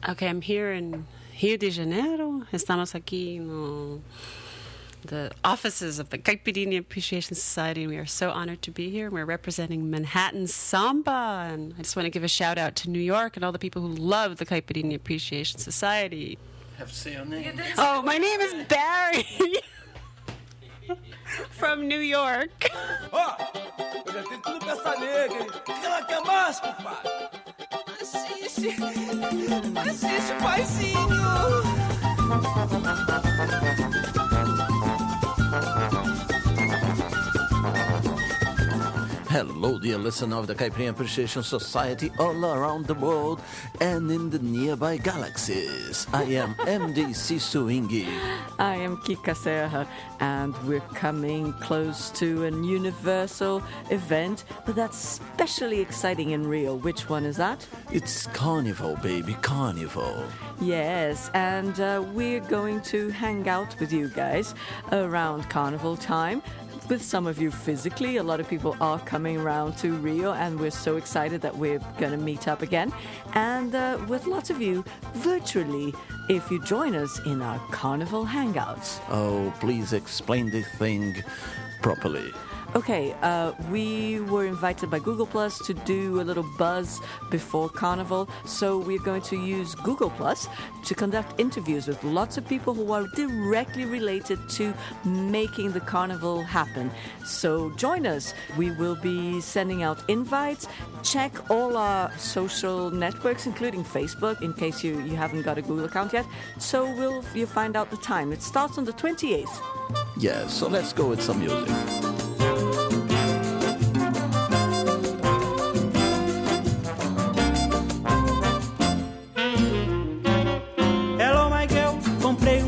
Okay, I'm here in Rio de Janeiro. Estamos aqui no the offices of the Caipirinha Appreciation Society, and we are so honored to be here. We're representing Manhattan Samba, and I just want to give a shout out to New York and all the people who love the Caipirinha Appreciation Society. Have to say your name. Oh, my name is Barry from New York. Ó, eu já tenho tudo pra essa nega, hein? O que ela quer mais, compadre? Assiste, paizinho. Hello, dear listener of the Caipirinha Appreciation Society all around the world and in the nearby galaxies. I am MDC Swingy. I am Kika Serra, and we're coming close to an universal event, but that's especially exciting in Rio. Which one is that? It's Carnival, baby, Carnival. Yes, and we're going to hang out with you guys around Carnival time. With some of you physically, a lot of people are coming around to Rio, and we're so excited that we're going to meet up again. And with lots of you virtually, if you join us in our Carnival Hangouts. Oh, please explain the thing properly. Okay, we were invited by Google Plus to do a little buzz before Carnival, so we're going to use Google Plus to conduct interviews with lots of people who are directly related to making the Carnival happen. So join us. We will be sending out invites. Check all our social networks, including Facebook, in case you haven't got a Google account yet. So you'll find out the time. It starts on the 28th. Yes, so let's go with some music.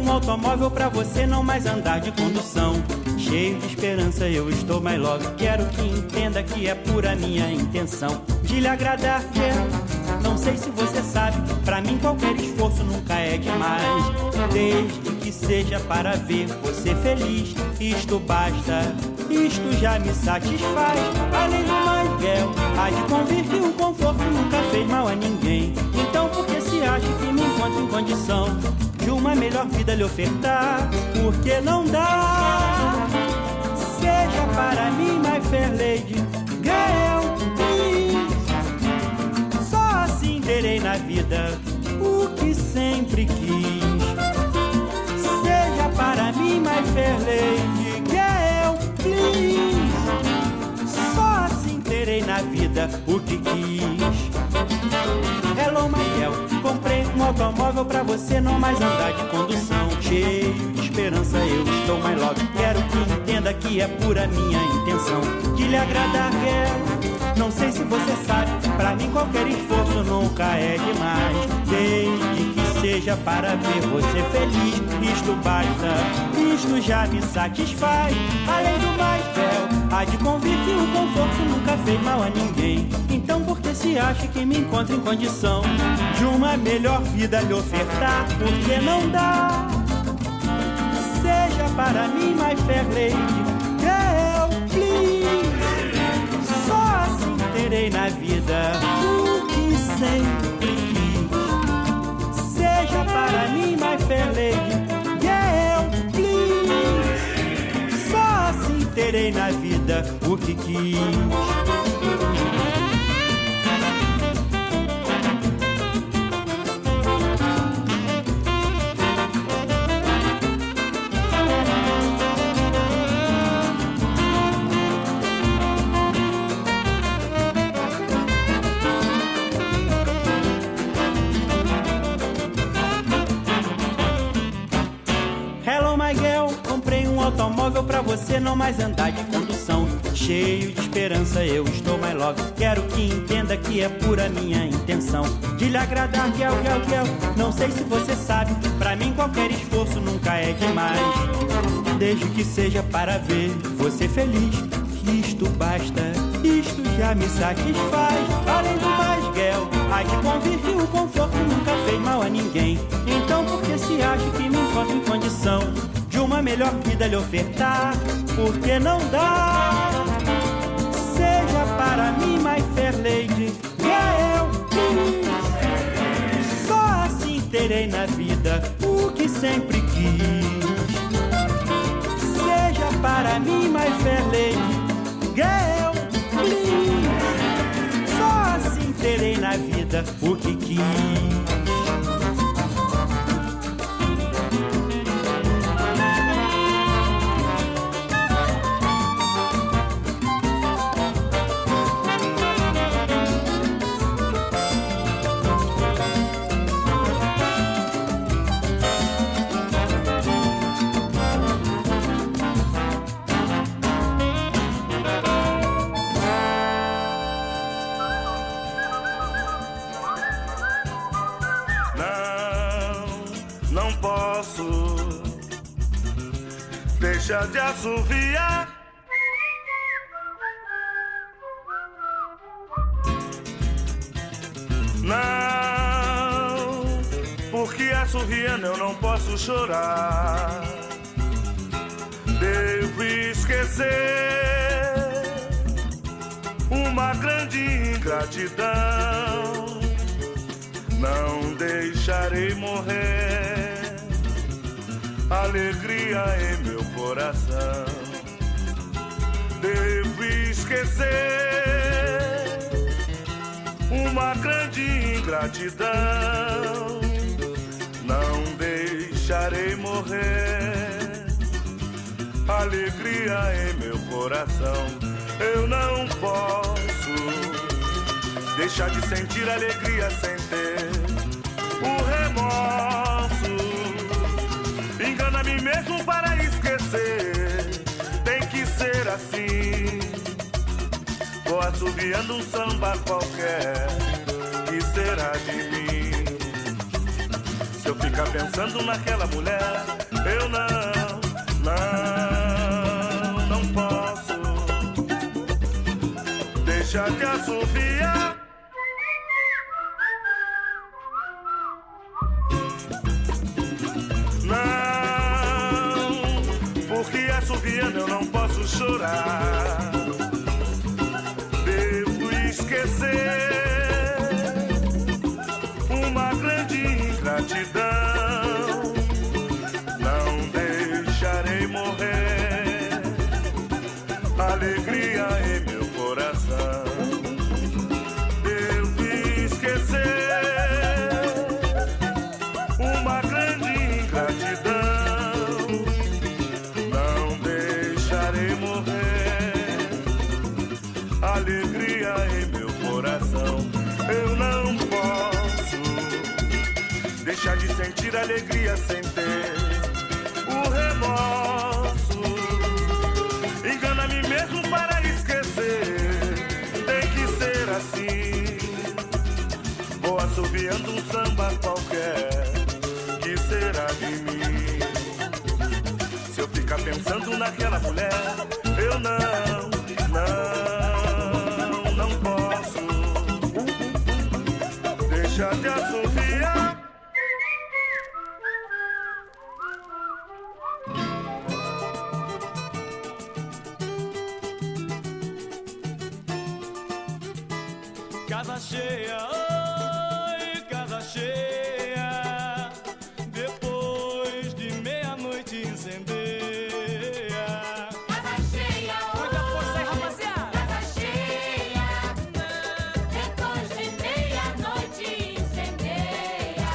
Automóvel pra você não mais andar de condução. Cheio de esperança eu estou, mas logo quero que entenda que é pura minha intenção de lhe agradar, quero. Não sei se você sabe, pra mim qualquer esforço nunca é demais. Desde que seja para ver você feliz, isto basta, isto já me satisfaz. Além do mais, girl, há de convir que o conforto nunca fez mal a ninguém. Então por que se acha que me encontro em condição de uma melhor vida lhe ofertar? Porque não dá. Seja para mim, my fair lady, girl, please. Só assim terei na vida o que sempre quis. Seja para mim, my fair lady, girl, please. Só assim terei na vida o que quis. Hello, my girl, comprei um automóvel pra você não mais andar de condução. Cheio de esperança eu estou, mas logo quero que entenda que é pura minha intenção de lhe agradar, girl. Não sei se você sabe, pra mim qualquer esforço nunca é demais. Desde que seja para ver você feliz, isto basta, isto já me satisfaz. Além do mais, girl, há de convir que o conforto nunca fez mal a ninguém. Então por que se acha que me encontro em condição de uma melhor vida lhe ofertar? Porque não dá. Seja para mim, my fair lady, girl, please. Só assim terei na vida o que sempre quis. Seja para mim, my fair lady, girl, please. Só assim terei na vida o que quis. Automóvel pra você não mais andar de condução. Cheio de esperança eu estou, mas logo quero que entenda que é pura minha intenção de lhe agradar, girl, girl, girl. Não sei se você sabe, pra mim qualquer esforço nunca é demais. Desde que seja para ver você feliz, isto basta, isto já me satisfaz. Além do mais, girl, há de convir que o conforto nunca fez mal a ninguém. Então por que se acha que me encontro em condição de uma melhor vida lhe ofertar? Porque não dá. Seja para mim, my fair terei na vida o que sempre quis. Seja para mim, my fair lady, girl, please. Só assim terei na vida o que quis. Deixa de assoviar. Não, porque assoviando eu não posso chorar. Devo esquecer uma grande ingratidão. Não deixarei morrer alegria em meu coração. Devo esquecer uma grande ingratidão. Não deixarei morrer alegria em meu coração. Eu não posso deixar de sentir alegria sem ter o remorso. Engana a mim mesmo para esquecer. Tem que ser assim. Vou assoviando um samba qualquer. Que será de mim? Se eu ficar pensando naquela mulher, eu não posso deixar de assoviar. Eu não posso chorar. Devo esquecer uma grande ingratidão. Não deixarei morrer alegria em meu coração. Devo esquecer uma grande ingratidão. Alegria em meu coração. Eu não posso deixar de sentir alegria sem ter o remorso. Engana a mim mesmo para esquecer. Tem que ser assim. Vou assoviando um samba qualquer. Que será de mim? Se eu ficar pensando naquela mulher, eu não posso deixar de assoviar. Casa cheia, oi, casa cheia. Depois de meia-noite incendeia. Casa cheia, muita força aí, rapaziada. Casa cheia, depois de meia-noite incendeia.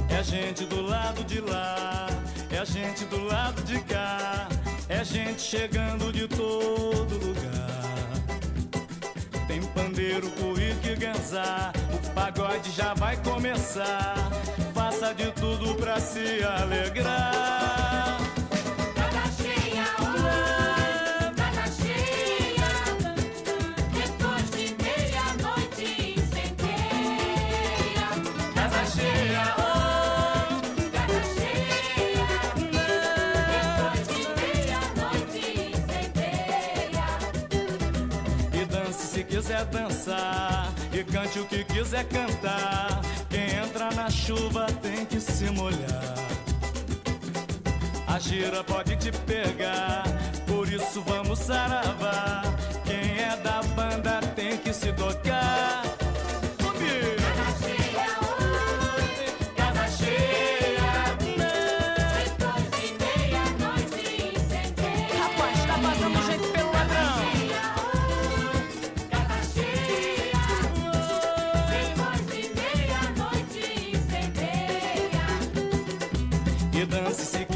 É gente do lado de lá, é a gente do lado de cá, é gente chegando de todo lugar. Tem pandeiro, currico e ganzá, o pagode já vai começar. Faça de tudo pra se alegrar. Casa cheia, casa cheia, depois de meia-noite incendeia. Casa cheia, casa cheia, depois de meia-noite incendeia. e dance se quiser dançar, e cante o que quiser cantar. Quem entra na chuva tem que se molhar. A gira pode te pegar, por isso vamos saravar. Quem é da banda tem que se tocar. Casa cheia,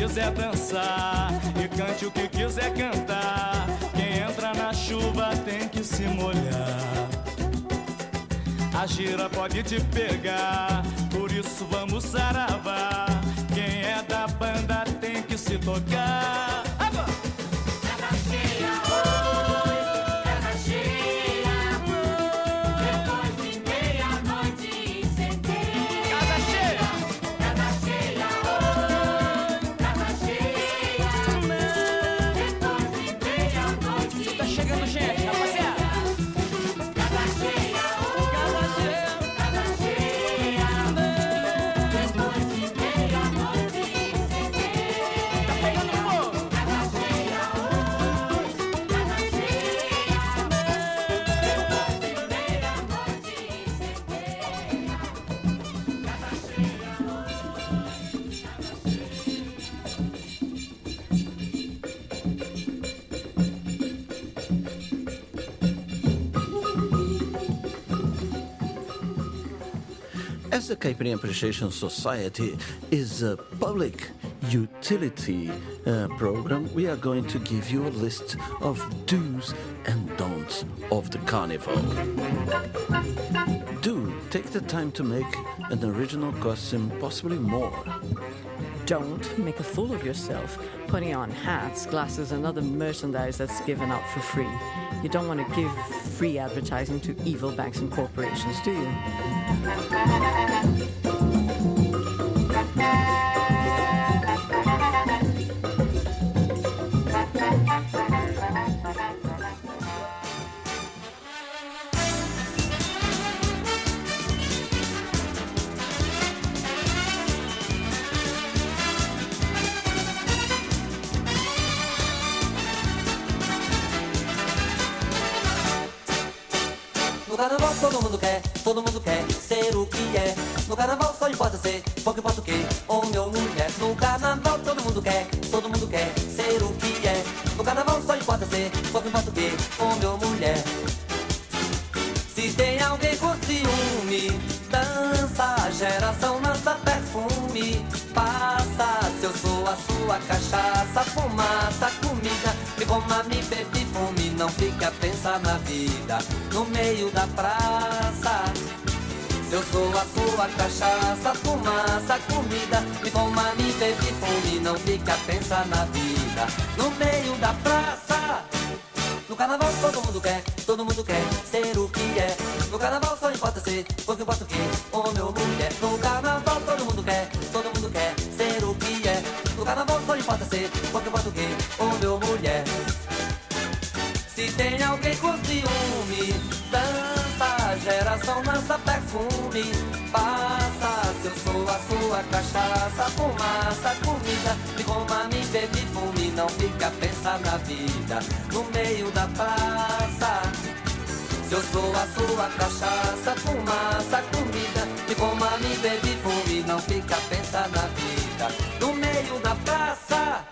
quiser dançar e cante o que quiser cantar. Quem entra na chuva tem que se molhar. A gira pode te pegar, por isso vamos saravar. Quem é da banda tem que se tocar. Agora! Casa cheia, oi, casa cheia. Depois de meia-noite incendeia. Casa cheia! Casa cheia, oi, casa cheia. Depois de meia-noite Tá chegando gente, rapaziada! casa cheia, casa cheia. Depois de meia-noite incendeia. Tá pegando fogo! Casa cheia, oi, casa cheia. Depois de meia-noite incendeia. As the Caipirinha Appreciation Society is a public utility program, we are going to give you a list of do's and don'ts of the carnival. Do take the time to make an original costume, possibly more. Don't make a fool of yourself putting on hats, glasses, and other merchandise that's given out for free. You don't want to give free advertising to evil banks and corporations, do you? No carnaval todo mundo quer ser o que é. No carnaval só importa ser, pouco importa o que, homem ou mulher. No carnaval todo mundo quer ser o que é. No carnaval só importa ser, pouco importa o que, homem ou mulher. Se tem alguém com ciúme, dança, a geração lança perfume. Passa, se eu sou a sua cachaça, fumaça, comida. Me coma, me bebe, fume, não fica a pensar na vida no meio da praça. Se eu sou a sua cachaça, fumaça, comida. Me coma, me bebe, fume, não fica a pensar na vida no meio da praça. No carnaval todo mundo quer ser o que é. No carnaval só importa ser, pouco importa o que, homem ou mulher. No carnaval todo mundo quer ser o que é. No carnaval só importa ser, pouco importa o que, homem ou mulher. Se tem alguém com ciúme, dança, a geração lança perfume. Passa, se eu sou a sua cachaça, fumaça, comida. Me coma, me bebe, fume, não fica a pensar na vida no meio da praça. Se eu sou a sua cachaça, fumaça, comida. Me coma, me bebe, fume, não fica a pensar na vida no meio da praça.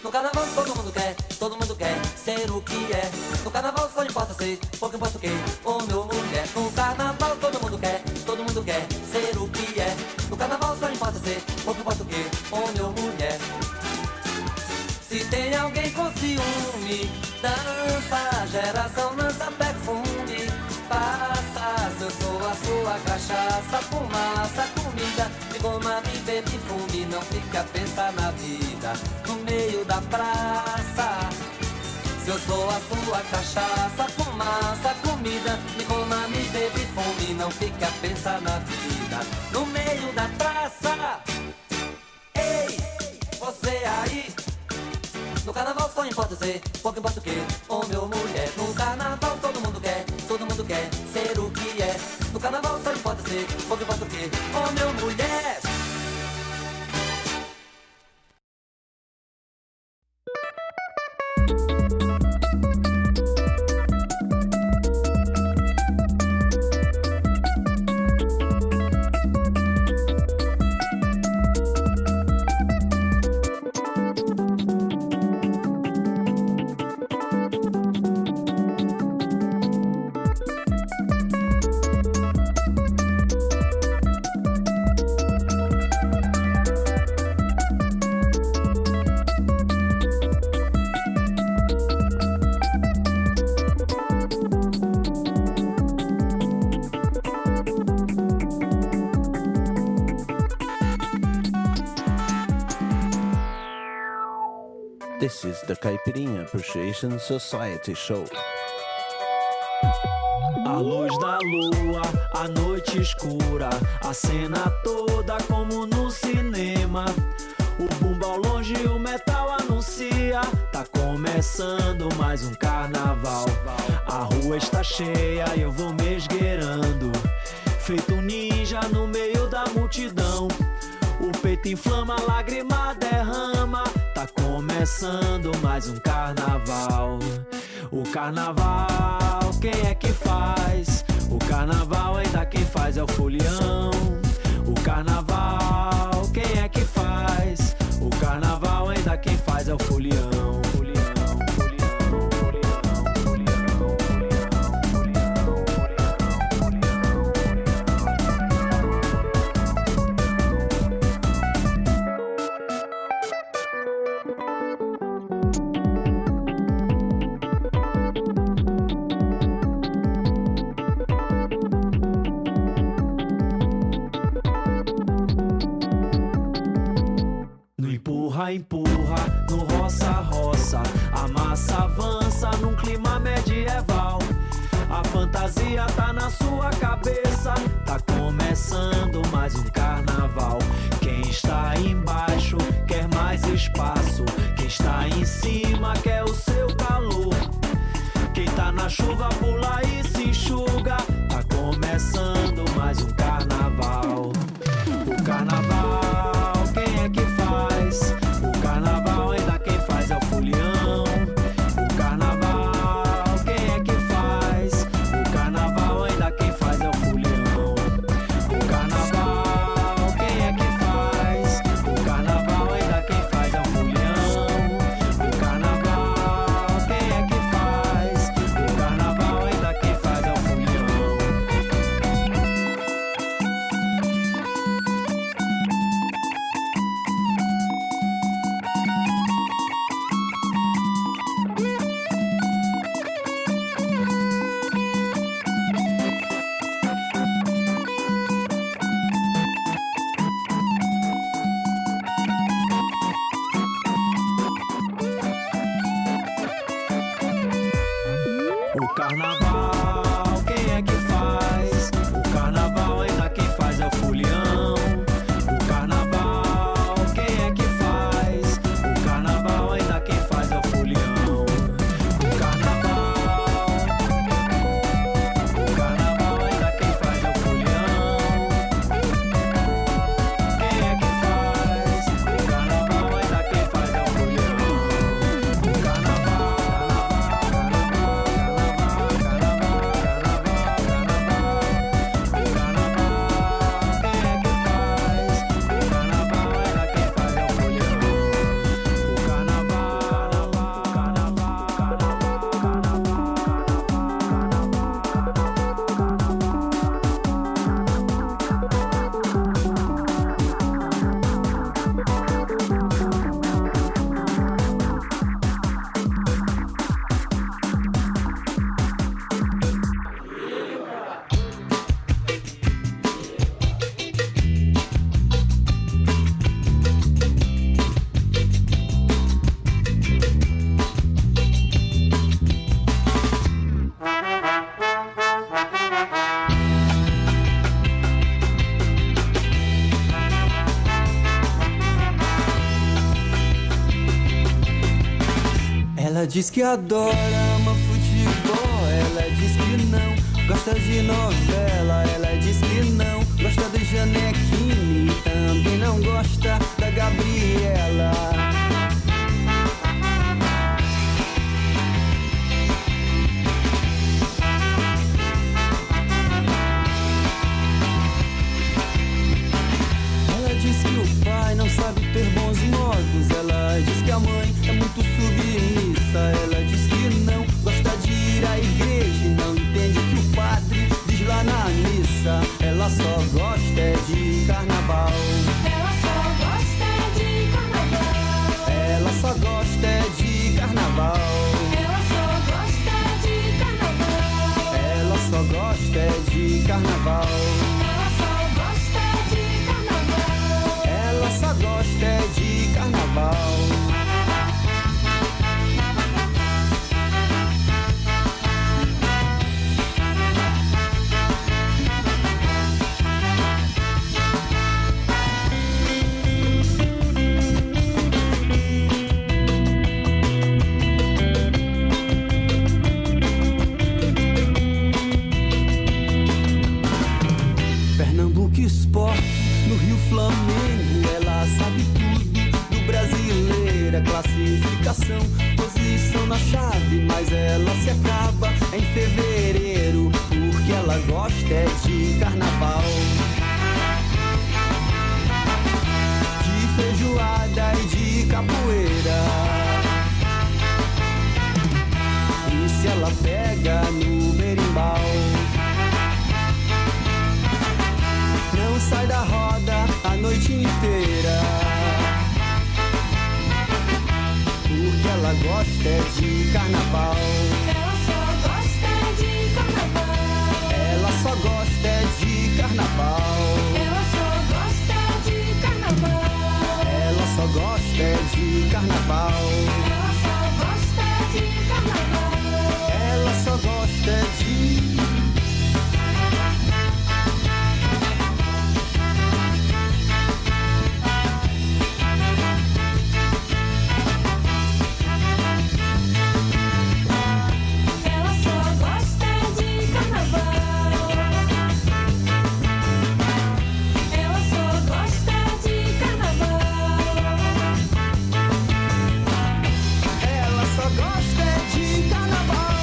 No carnaval todo mundo quer ser o que é. No carnaval só importa ser, pouco importa o que, homem ou mulher. No carnaval todo mundo quer ser o que é. No carnaval só importa ser, pouco importa o que, homem ou mulher. Se tem alguém com ciúme, dança, a geração lança perfume. Passa, se eu sou a sua cachaça, fumaça, comida. Me coma, me bebe, fume, não fica a pensar na vida no meio da praça. Se eu sou a sua cachaça, fumaça, comida. Me coma, me bebe, fume, não fica a pensar na vida no meio da praça. Ei, você aí. No carnaval só importa ser, pouco importa o que, homem ou mulher. No carnaval todo mundo quer ser o que é. No carnaval só importa ser, pouco importa o que, homem ou mulher. This is the Caipirinha Appreciation Society Show. A luz da lua, a noite escura, a cena toda como no cinema. O bumbo ao longe, o metal anuncia, tá começando mais um carnaval. A rua está cheia, eu vou me esgueirando, feito um ninja no meio da multidão. O peito inflama, a lágrima derrama, tá começando mais um carnaval. O carnaval, quem é que faz? O carnaval ainda quem faz é o folião. O carnaval, quem é que faz? O carnaval ainda quem faz é o folião. Empurra, no roça-roça, a massa avança num clima medieval. A fantasia tá na sua cabeça, tá começando mais um carnaval. Quem está embaixo quer mais espaço, quem está em cima quer o seu calor. Quem tá na chuva pula e se enxuga, tá começando mais um carnaval. O carnaval, quem é que faz? O carnaval ainda quem faz é o folião. O carnaval, quem é que faz? O carnaval ainda quem faz é o folião. O carnaval, quem é que faz? O carnaval ainda quem faz é o folião. O carnaval, quem é que faz? O carnaval ainda quem faz é o folião. O carnaval, quem é que faz? O carnaval ainda quem faz é o folião. O carnaval, quem é que faz? O carnaval ainda quem faz é o folião. O carnaval ainda quem faz é o folião. Quem é que faz? O carnaval ainda quem faz é o folião. O carnaval. Ela diz que adora, ama futebol. Ela diz que não gosta de novela. Ela diz que não gosta do Janequine. Também não gosta da Gabriela. Ela diz que o pai não sabe ter bons modos. Ela diz que a mãe é muito submissa. Ela diz que não gosta de ir à igreja e não entende o que o padre diz lá na missa. Ela só gosta é de carnaval. Ela só gosta de carnaval. Ela só gosta é de carnaval. Ela só gosta de carnaval. Ela só gosta é de carnaval. Ela só gosta de carnaval. Ela só gosta é de carnaval. gosta é de carnaval, de feijoada e de capoeira. E se ela pega no berimbau, não sai da roda a noite inteira, porque ela gosta é de carnaval. Ela só gosta de carnaval. Ela só gosta de carnaval. Ela só gosta de carnaval. Ela só gosta de carnaval. Ela só gosta de carnaval. Ela só gosta de... Ela só gosta de carnaval. Ela só gosta de carnaval. Ela só gosta de carnaval.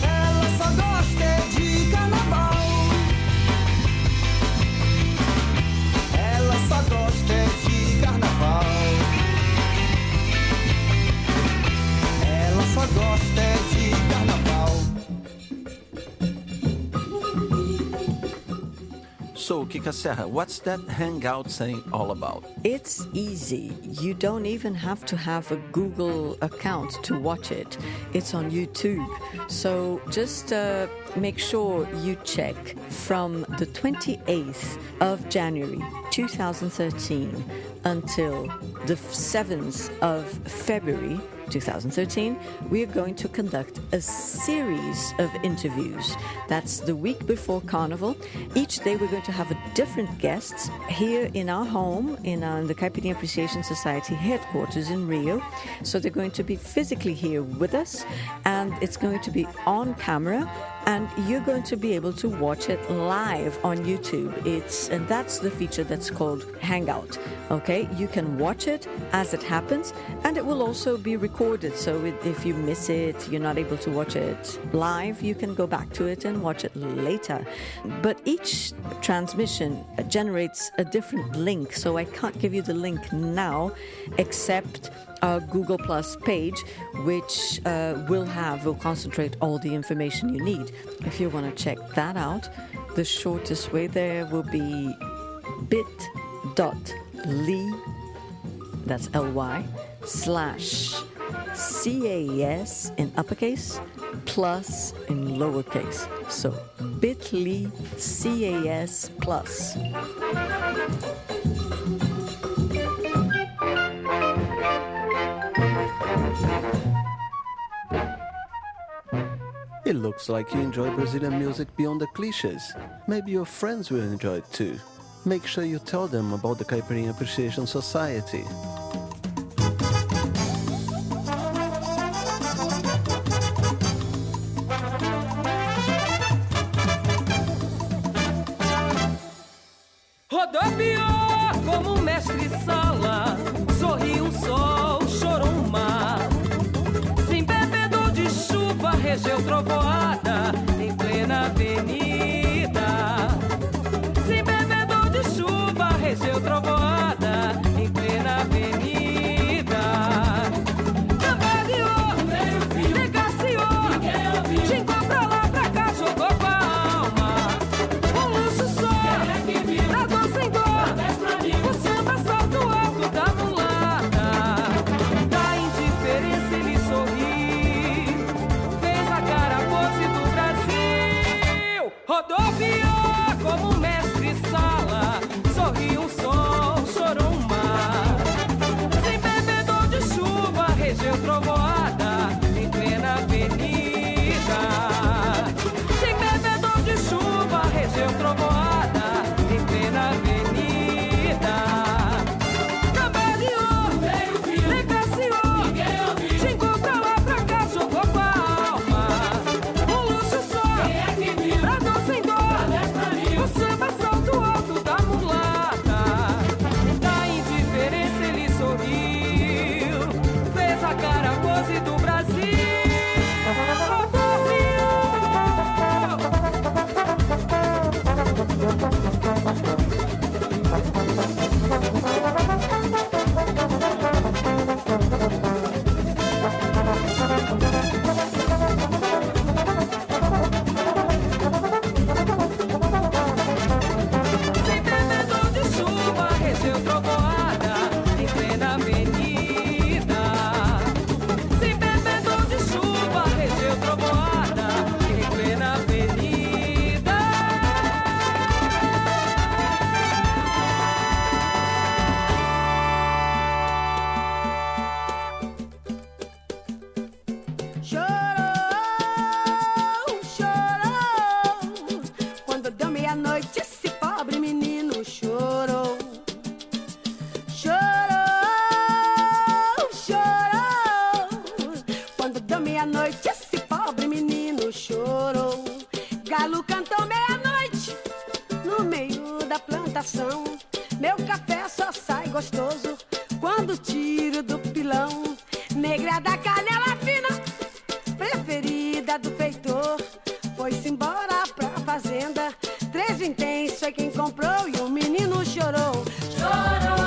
Ela só gosta de carnaval. Ela só gosta de carnaval. Ela só gosta de carnaval. So, Kika Serra, what's that hangout saying all about? It's easy. You don't even have to have a Google account to watch it. It's on YouTube. So just make sure you check from the 28th of January 2013 until the 7th of February 2013, we are going to conduct a series of interviews. That's the week before Carnival. Each day we're going to have a different guest here in our home, in the Caipirinha Appreciation Society headquarters in Rio. So they're going to be physically here with us, and it's going to be on camera, and you're going to be able to watch it live on YouTube. And that's the feature that's called Hangout. Okay, you can watch it as it happens, and it will also be recorded. So if you miss it, you're not able to watch it live, you can go back to it and watch it later. But each transmission generates a different link, so I can't give you the link now, except our Google Plus page, which will concentrate all the information you need. If you want to check that out, the shortest way there will be bit.ly, that's L-Y, /CAS in uppercase, plus in lowercase. So bit.ly CAS plus. It looks like you enjoy Brazilian music beyond the cliches. Maybe your friends will enjoy it too. Make sure you tell them about the Caipirinha Appreciation Society. Rodopiou como um mestre-sala, sorriu um sol, chorou um mar. Se embebedou de chuva, regeu trovoada em plena avenida. Se embebedou de chuva, regeu trovoada em plena avenida. Cambaleou, negaciou, xingou pra lá, pra cá, jogou com a alma. Um luxo só, bradou sem dor, o samba salto alto da mulata. Da indiferença ele sorriu, fez a cara pose do Chorou, chorou. Quando deu meia-noite, esse pobre menino chorou. Chorou, chorou. Quando deu meia-noite, esse pobre menino chorou. Galo cantou meia-noite no meio da plantação. Meu café só sai gostoso quando tiro do pilão. Negra da canela fina, preferida do feitor, foi-se embora pra fazenda. 3 vinténs foi quem comprou e o menino chorou. Chorou.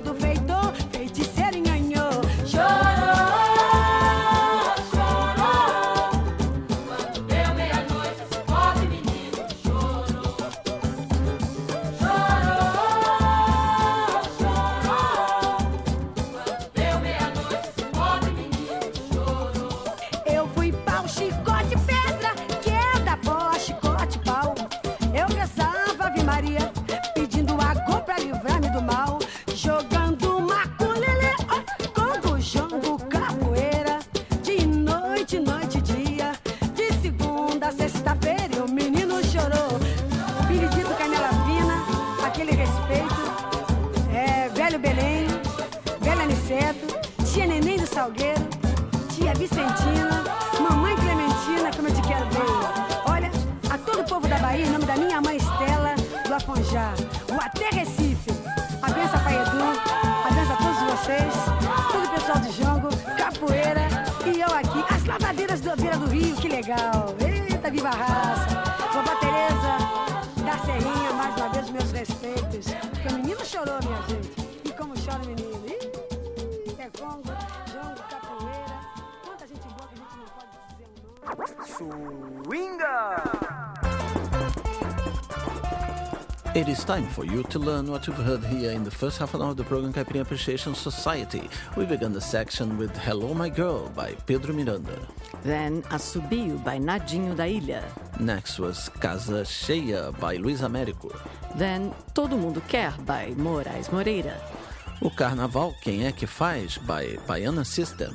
Do feitor, feiticeiro enganhou. Chorou, chorou. Quando deu meia-noite, esse pobre menino chorou. Chorou, chorou. Quando deu meia-noite, esse pobre menino chorou. Eu fui pau, chicote, pedra, que é da pó, chicote, pau. Eu rezava Ave Maria, pedindo água pra livrar-me do mal. Jogando maculelê, congo, jongo, capoeira. De noite, noite e dia, de segunda a sexta-feira, e o menino chorou. Benedito Canela Fina, aquele respeito. Velho Belém, velho Aniceto, tia Neném do Salgueiro, tia Vicentina, mamãe Clementina, como eu te quero bem. Olha, a todo o povo da Bahia, em nome da minha mãe Estela, do Afonjá, o até Recife. A benção Pai Edu, a benção a todos vocês, todo o pessoal de jongo, capoeira, e eu aqui, as lavadeiras da beira do rio, que legal. Eita, viva a raça. Vovó Tereza da Serrinha, mais uma vez, meus respeitos. Porque o menino chorou, minha gente. E como chora o menino? É congo, jongo, capoeira. Quanta gente boa que a gente não pode dizer o nome. Swinga! It is time for you to learn what you've heard here in the first half of the program Caipirinha Appreciation Society. We began the section with Hello My Girl by Pedro Miranda. Then Assobio by Nadinho da Ilha. Next was Casa Cheia by Luiz Américo. Then Todo Mundo Quer by Moraes Moreira. O Carnaval Quem É Que Faz by Baiana System.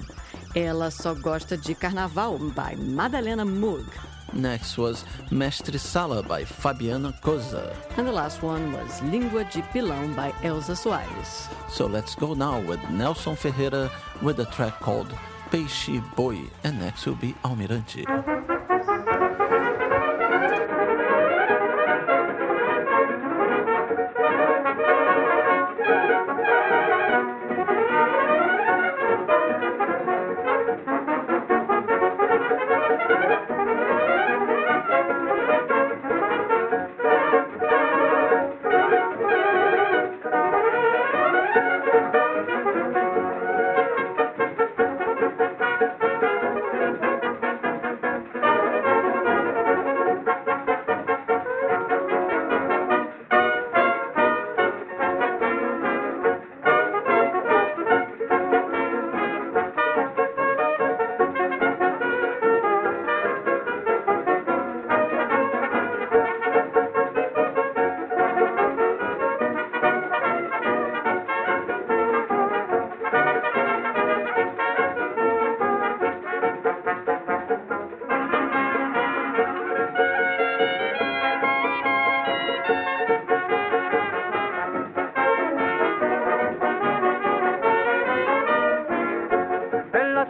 Ela Só Gosta de Carnaval by Madalena Moog. Next was Mestre Sala by Fabiana Cosa. And the last one was Língua de Pilão by Elza Soares. So let's go now with Nelson Ferreira with a track called Peixe Boi, and next will be Almirante.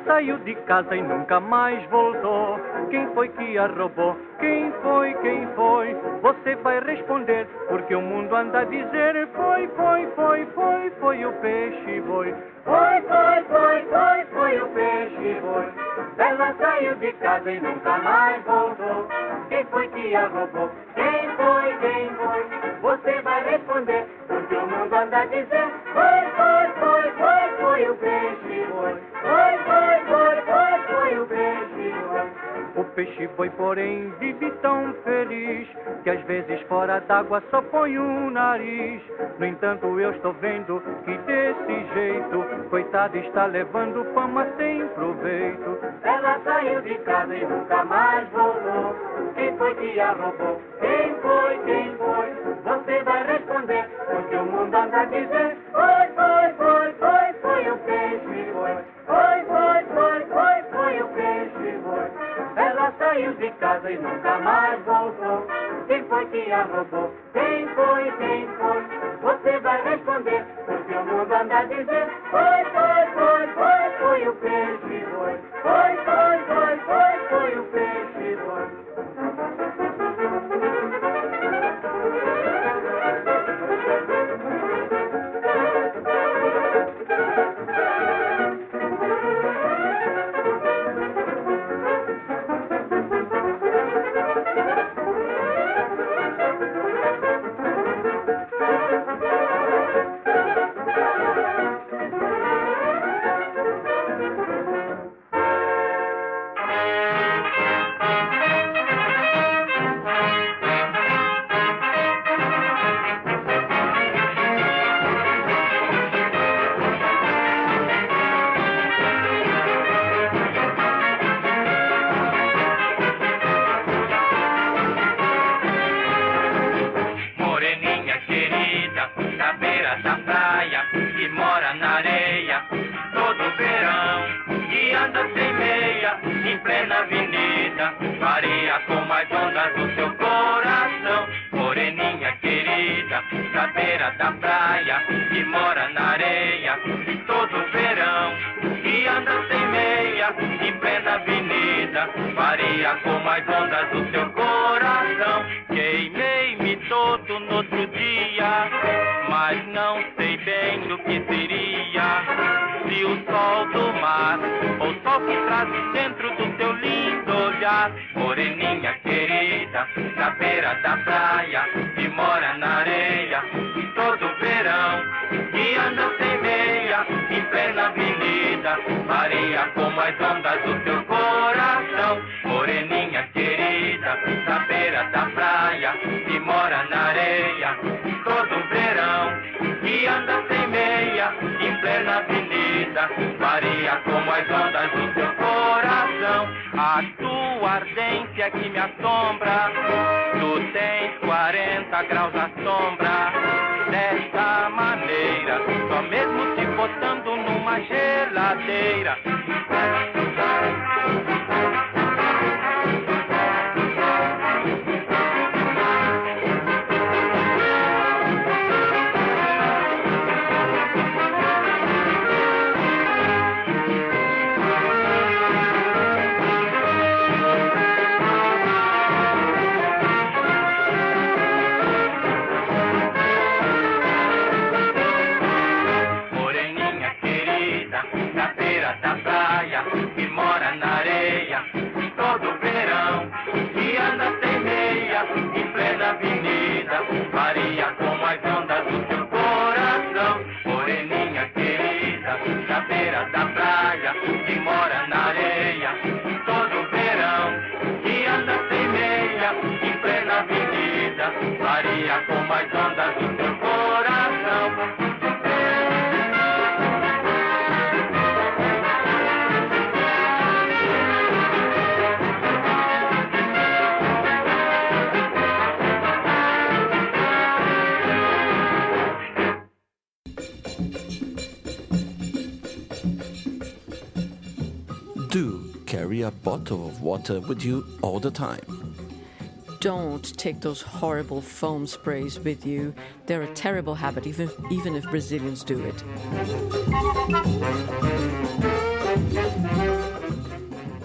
Saiu de casa e nunca mais voltou. Quem foi que a roubou? Quem foi? Quem foi? Você vai responder, porque o mundo anda a dizer: foi, foi, foi, foi, foi o peixe boi. Foi, foi, foi, foi, foi o peixe boi. Ela saiu de casa e nunca mais voltou. Quem foi que a roubou? Quem foi? Quem foi? Você vai responder, porque o mundo anda a dizer: foi, foi, foi, foi, foi o peixe boi. Foi, foi, foi, foi, foi o peixe boi. O peixe-boi, porém, vive tão feliz que às vezes fora d'água só põe o nariz. No entanto, eu estou vendo que desse jeito, coitado, está levando fama sem proveito. Ela saiu de casa e nunca mais voltou. Quem foi que a roubou? Quem foi? Quem foi? Você vai responder, porque o mundo anda a dizer: foi, foi, foi, foi, foi o peixe, foi. Foi, foi, foi, foi, foi o peixe, foi. Ela saiu de casa e nunca mais voltou. Quem foi que a roubou? Quem foi? Quem foi? Você vai responder, porque o mundo anda a dizer: foi, foi, foi, foi, foi o peixe, foi. Foi, foi, foi, foi, foi o peixe, foi. Do carry a bottle of water with you all the time. Don't take those horrible foam sprays with you. They're a terrible habit, even if Brazilians do it.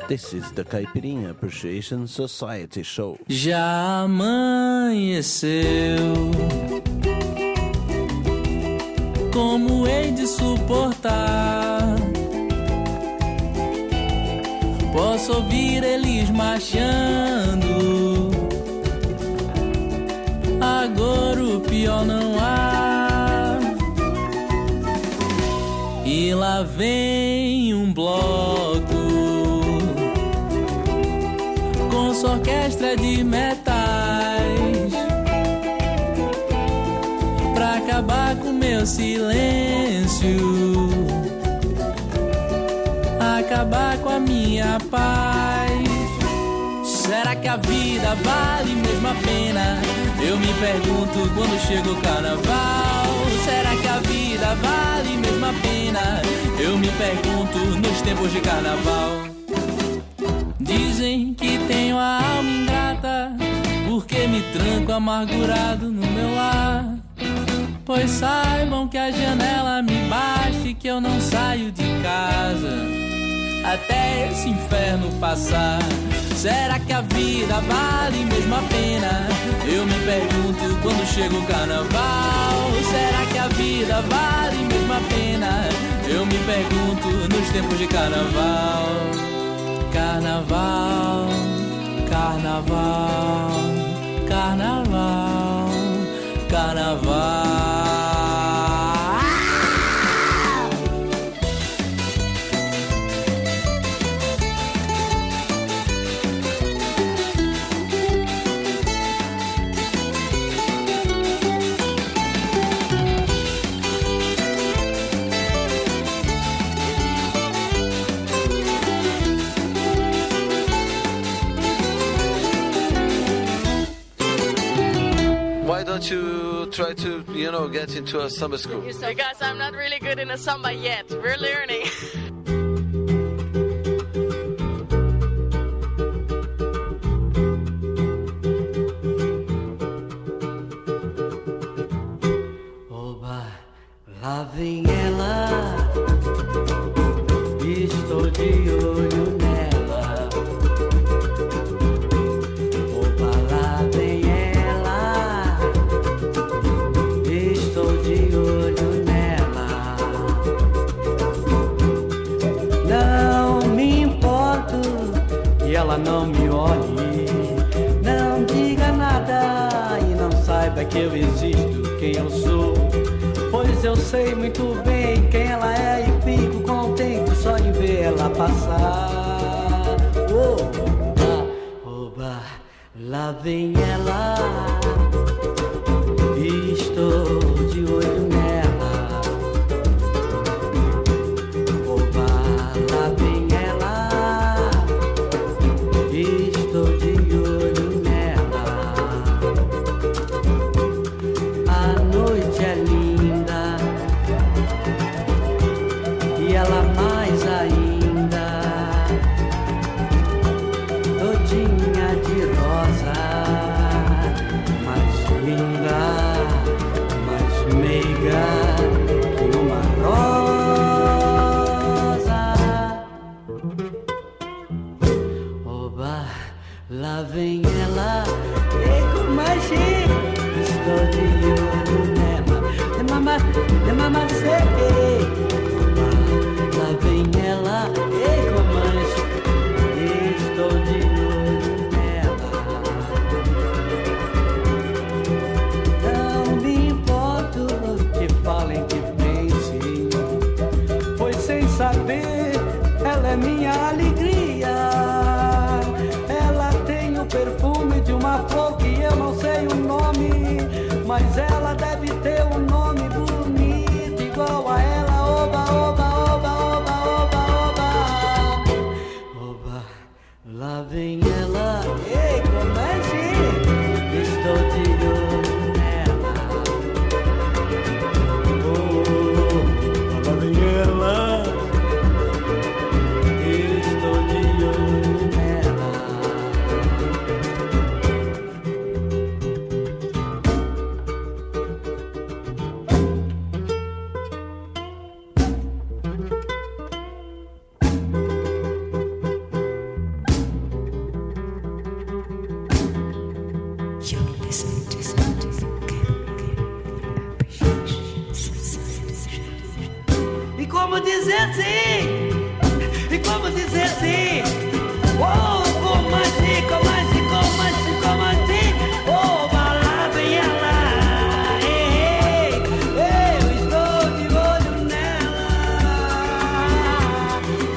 This is the Caipirinha Appreciation Society show. Já amanheceu. Como hei de suportar? Posso ouvir eles marchando. Agora o pior não há. E lá vem um bloco indústria de metais, pra acabar com meu silêncio, acabar com a minha paz. Será que a vida vale mesmo a pena? Eu me pergunto quando chega o carnaval. Será que a vida vale mesmo a pena? Eu me pergunto nos tempos de carnaval. Dizem que tenho a alma ingrata, porque me tranco amargurado no meu lar. Pois saibam que a janela me bate, que eu não saio de casa até esse inferno passar. Será que a vida vale mesmo a pena? Eu me pergunto quando chega o carnaval. Será que a vida vale mesmo a pena? Eu me pergunto nos tempos de carnaval. Carnaval, carnaval, carnaval, carnaval. Why don't you try to, get into a samba school? Because I'm not really good in a samba yet. We're learning. Oba, lá vem ela, estou de olho nela. Oba, lá vem ela, estou de olho nela. Não me importo que ela não me olhe, não diga nada e não saiba que eu existo, quem eu sou. Pois eu sei muito bem quem ela é e fico contente só em ver ela passar. Oba, oba, lá vem ela, estou de olho nela. Oba, lá vem ela, estou de olho nela. A noite é linda e ela mais ainda, todinha de rosa, mais linda, mais meiga que uma rosa. Oba, lá vem ela, e com magia, estou de olho nela. De mama sei. Lá vem ela, e com mancha, estou de olho nela. Não me importo que falem, que pensem, pois sem saber ela é minha alegria. Ela tem o perfume de uma flor que eu não sei o nome, mas ela deve ter um nome bonito igual a ela. Oba, oba, oba, oba, oba, oba. Oba, lá vem ela, ei, como é que estou de olho nela. Oh, lá vem ela, estou de olho nela. E como dizer sim? E como dizer sim? Oh, como assim, como assim, como assim, como assim? Oh, lá vem ela, ei, ei, eu estou de olho nela.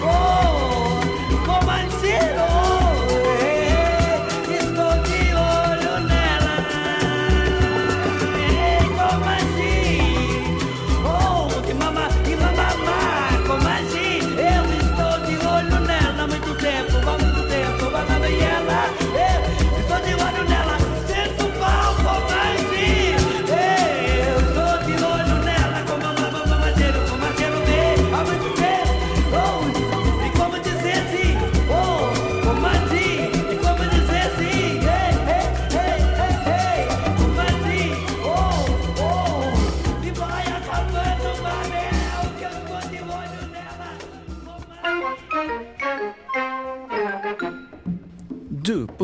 Oh, como assim, oh, ei, estou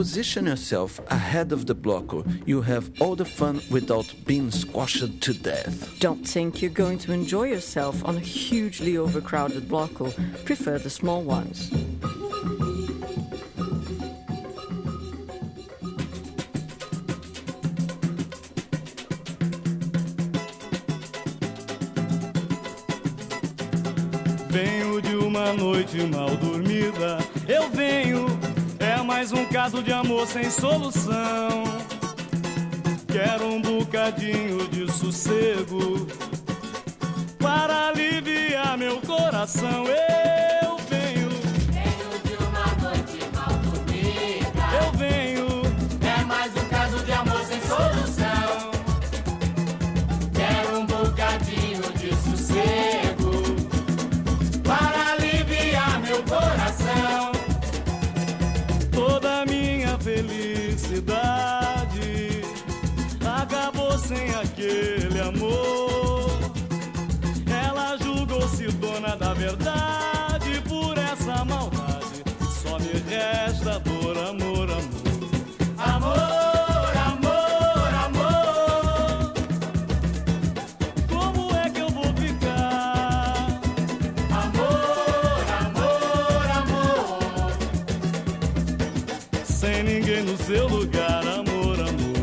Position yourself ahead of the bloco. You have all the fun without being squashed to death. Don't think you're going to enjoy yourself on a hugely overcrowded bloco. Prefer the small ones. Venho de uma noite mal dormida, eu venho, é mais um caso de amor sem solução. Quero um bocadinho de sossego para aliviar meu coração. Eu venho de uma noite mal dormida. Eu venho, é mais um caso de amor sem solução. Quero um bocadinho de sossego para aliviar meu coração. toda minha felicidade acabou sem aquele amor. Ela julgou-se dona da verdade, por essa maldade só me resta dor, amor, amor. Amor, amor, amor. Como é que eu vou ficar? Amor, amor, amor. Sem ninguém no seu lugar, amor, amor.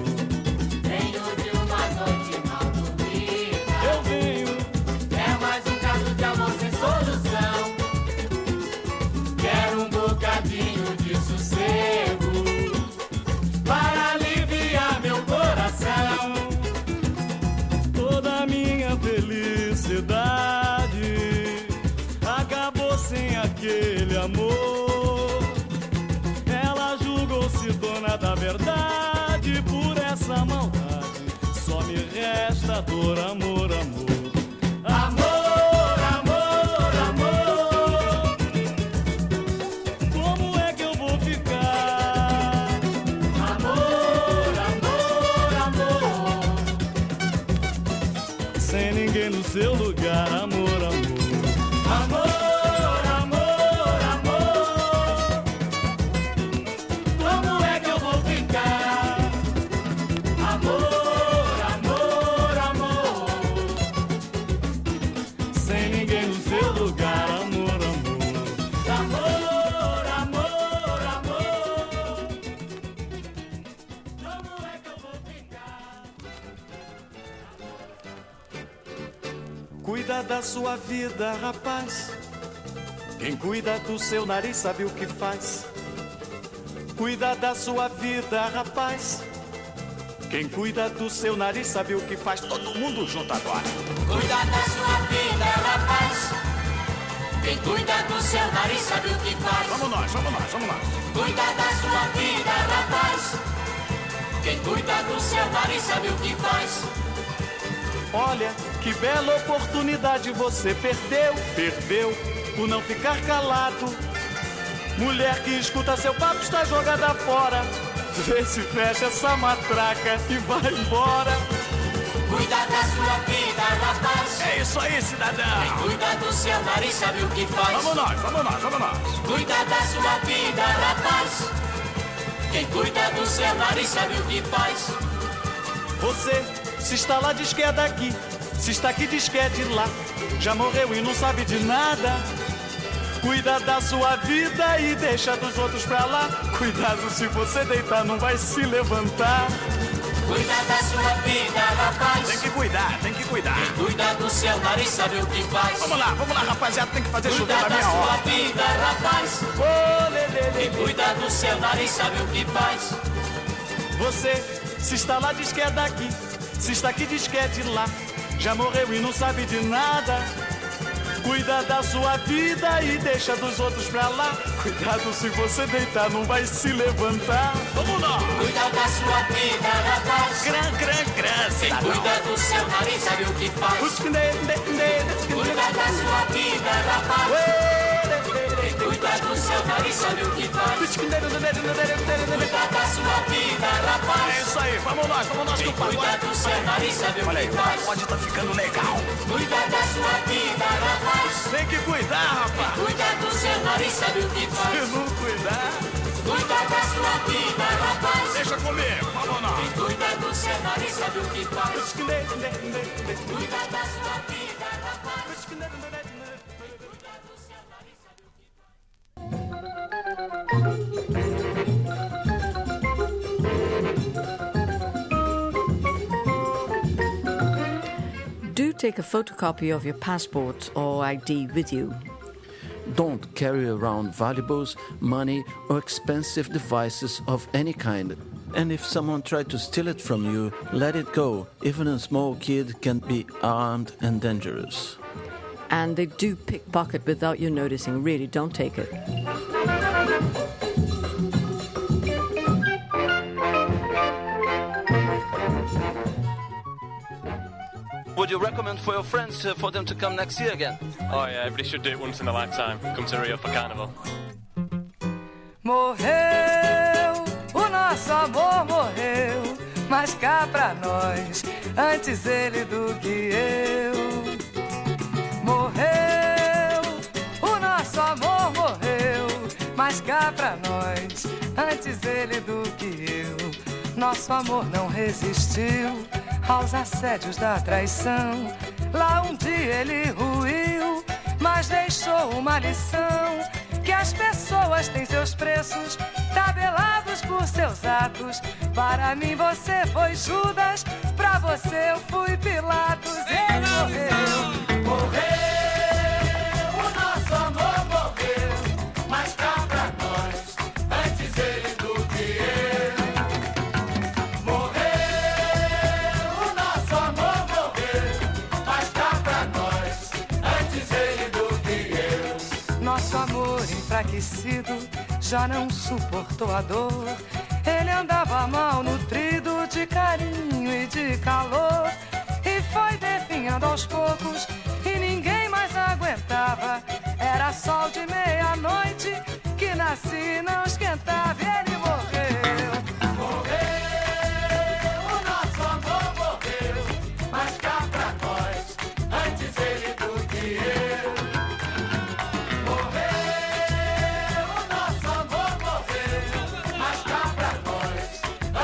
Venho de uma noite mal dormida. Eu venho, é mais um caso de amor sem solução. Quero um bocadinho de sossego para aliviar meu coração. toda minha felicidade acabou sem aquele amor. Ela julgou-se dona da verdade, por essa maldade só me resta dor, amor, amor. Amor, amor, amor. Como é que eu vou ficar? Amor, amor, amor. Sem ninguém no seu lugar, amor, amor. Amor, amor, amor. Como é que eu vou ficar? Amor, amor, amor. Sem ninguém no seu lugar, amor, amor. Amor, amor, amor. Como é que eu vou ficar? Cuida da sua vida, rapaz. Quem cuida do seu nariz sabe o que faz. Cuida da sua vida, rapaz. Quem cuida do seu nariz sabe o que faz. Todo mundo junto agora. Cuida da sua vida, rapaz. Quem cuida do seu nariz sabe o que faz. Vamos nós, vamos nós, vamos nós. Cuida da sua vida, rapaz. Quem cuida do seu nariz sabe o que faz. Olha, que bela oportunidade você perdeu. Perdeu por não ficar calado. Mulher que escuta seu papo está jogada fora. Vê se fecha essa matraca e vai embora. Cuida da sua vida, rapaz. É isso aí, cidadão. Quem cuida do seu nariz sabe o que faz. Vamos nós, vamos nós, vamos nós. Cuida da sua vida, rapaz. Quem cuida do seu nariz sabe o que faz. Você, se está lá diz que é daqui, se está aqui diz que é de lá. Já morreu e não sabe de nada. Cuida da sua vida e deixa dos outros pra lá. Cuidado, se você deitar não vai se levantar. Cuida da sua vida, rapaz. Tem que cuidar, tem que cuidar. Quem cuida do seu nariz sabe o que faz. Vamos lá, rapaziada, tem que fazer Cuida chover na da minha sua hora. vida, rapaz. Quem cuida do seu nariz sabe o que faz. Você, se está lá diz que é daqui, se está aqui diz que é de lá. Já morreu e não sabe de nada. Cuida da sua vida e deixa dos outros pra lá. Cuidado, se você deitar não vai se levantar. Vamos lá. Cuida da sua vida, rapaz. Gran, Quem cidadão. cuida do seu nariz sabe o que faz. Cuida da sua vida, rapaz. Quem cuida do seu nariz sabe o que faz. Cuida da sua vida, rapaz. É isso aí, vamos nós que Quem o pagode. cuida do seu nariz sabe o Olha aí, que o faz. pagode tá ficando legal. Cuida da sua vida, rapaz. Tem que cuidar, rapaz. Cuida do seu nariz sabe o que Se faz. não cuidar, cuida da sua vida, rapaz. Deixa comigo, vamos lá. Quem cuida do cenário e sabe o que faz. Cuida da sua vida, rapaz. Do take a photocopy of your passport or ID with you. Don't carry around valuables, money, or expensive devices of any kind. And if someone tries to steal it from you, let it go. Even a small kid can be armed and dangerous. And they do pickpocket without you noticing. Really, don't take it. Would you recommend for your friends for them to come next year again? Oh yeah, everybody should do it once in a lifetime. Come to Rio for Carnival. Morreu, o nosso amor morreu, mas cá pra nós, antes ele do que eu. Morreu, o nosso amor morreu, mas cá pra nós, antes ele do que eu. Nosso amor não resistiu aos assédios da traição. Lá um dia ele ruiu, mas deixou uma lição: que as pessoas têm seus preços tabelados por seus atos. Para mim você foi Judas, pra você eu fui Pilatos. Ele morreu, morreu, o nosso amor morreu, mas cá pra nós, antes ele do que eu. Morreu, o nosso amor morreu, mas cá pra nós, antes ele do que eu. Nosso amor enfraquecido já não suportou a dor. Ele andava mal nutrido de carinho e de calor, e foi definhando aos poucos e ninguém mais aguentava. Era sol de meia-noite que nascia e não esquentava. E ele morreu, morreu, o nosso amor morreu, mas cá pra nós, antes ele do que eu. Morreu, o nosso amor morreu, mas cá pra nós,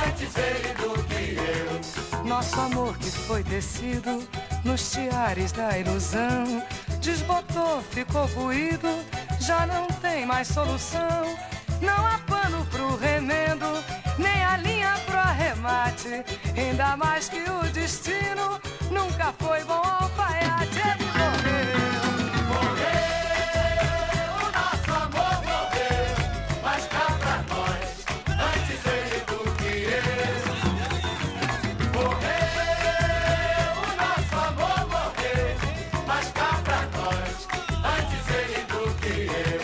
antes ele do que eu. Nosso amor que foi tecido nos tiares da ilusão, desbotou, ficou ruído, já não tem mais solução. Não há pano pro remendo, nem a linha pro arremate. Ainda mais que o destino nunca foi bom alfaiate. Ele morreu, morreu, o nosso amor morreu, mas cá pra nós, antes ele do que eu. Morreu, o nosso amor morreu, mas cá pra nós, antes ele do que eu.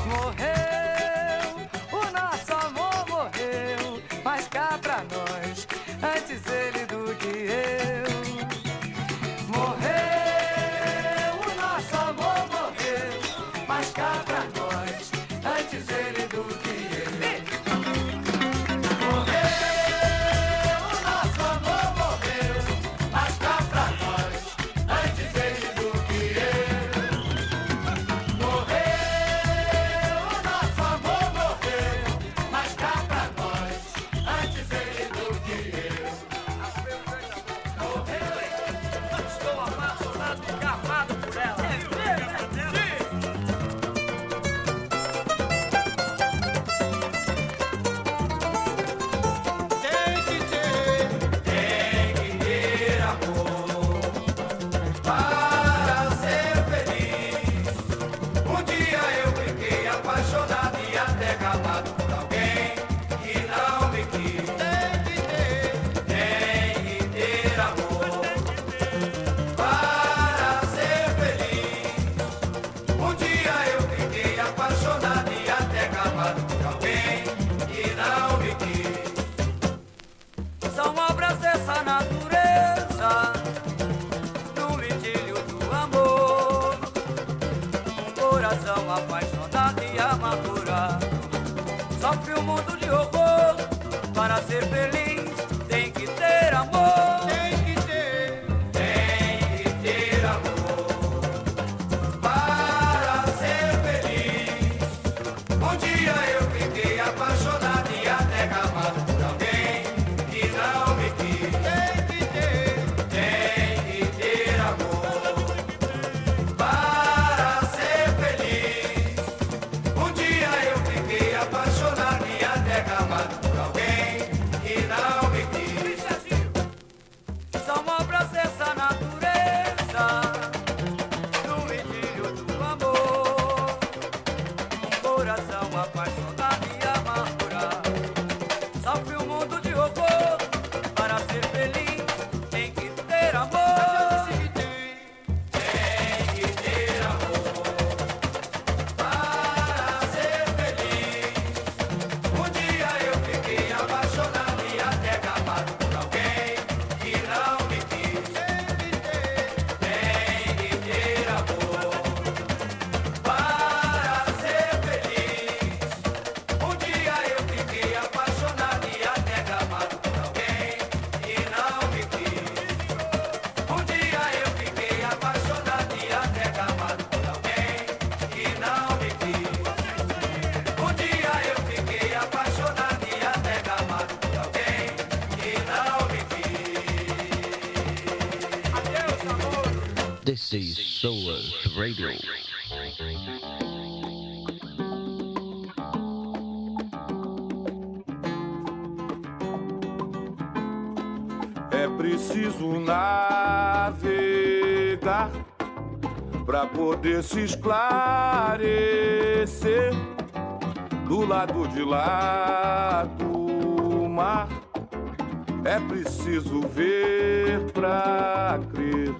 Morreu, o nosso amor morreu, mas cá pra nós, antes ele do que eu. Morreu, o nosso amor morreu, mas cá pra nós, antes ele do que eu. Morreu, o nosso amor morreu, mas cá pra nós, antes ele do que eu. Morreu, o nosso amor morreu, mas cá pra nós, antes ele do que eu. Morreu, estou apaixonado e gamado por ela. Tem que ter amor para ser feliz. Um dia eu fiquei apaixonado e até acabado por alguém que não me quis. Tem que ter amor para ser feliz. Um dia eu fiquei apaixonado e até acabado por alguém que não me quis. São obras dessa natureza, do midilho do amor. Um coração apaixonado e amargurado sofre um mundo de horror. Para ser feliz tem que ter amor. Tem que ter amor para ser feliz. Um dia eu This is Soul Earth Radio. É preciso navegar pra poder se esclarecer. Do lado de lá do mar é preciso ver pra crer.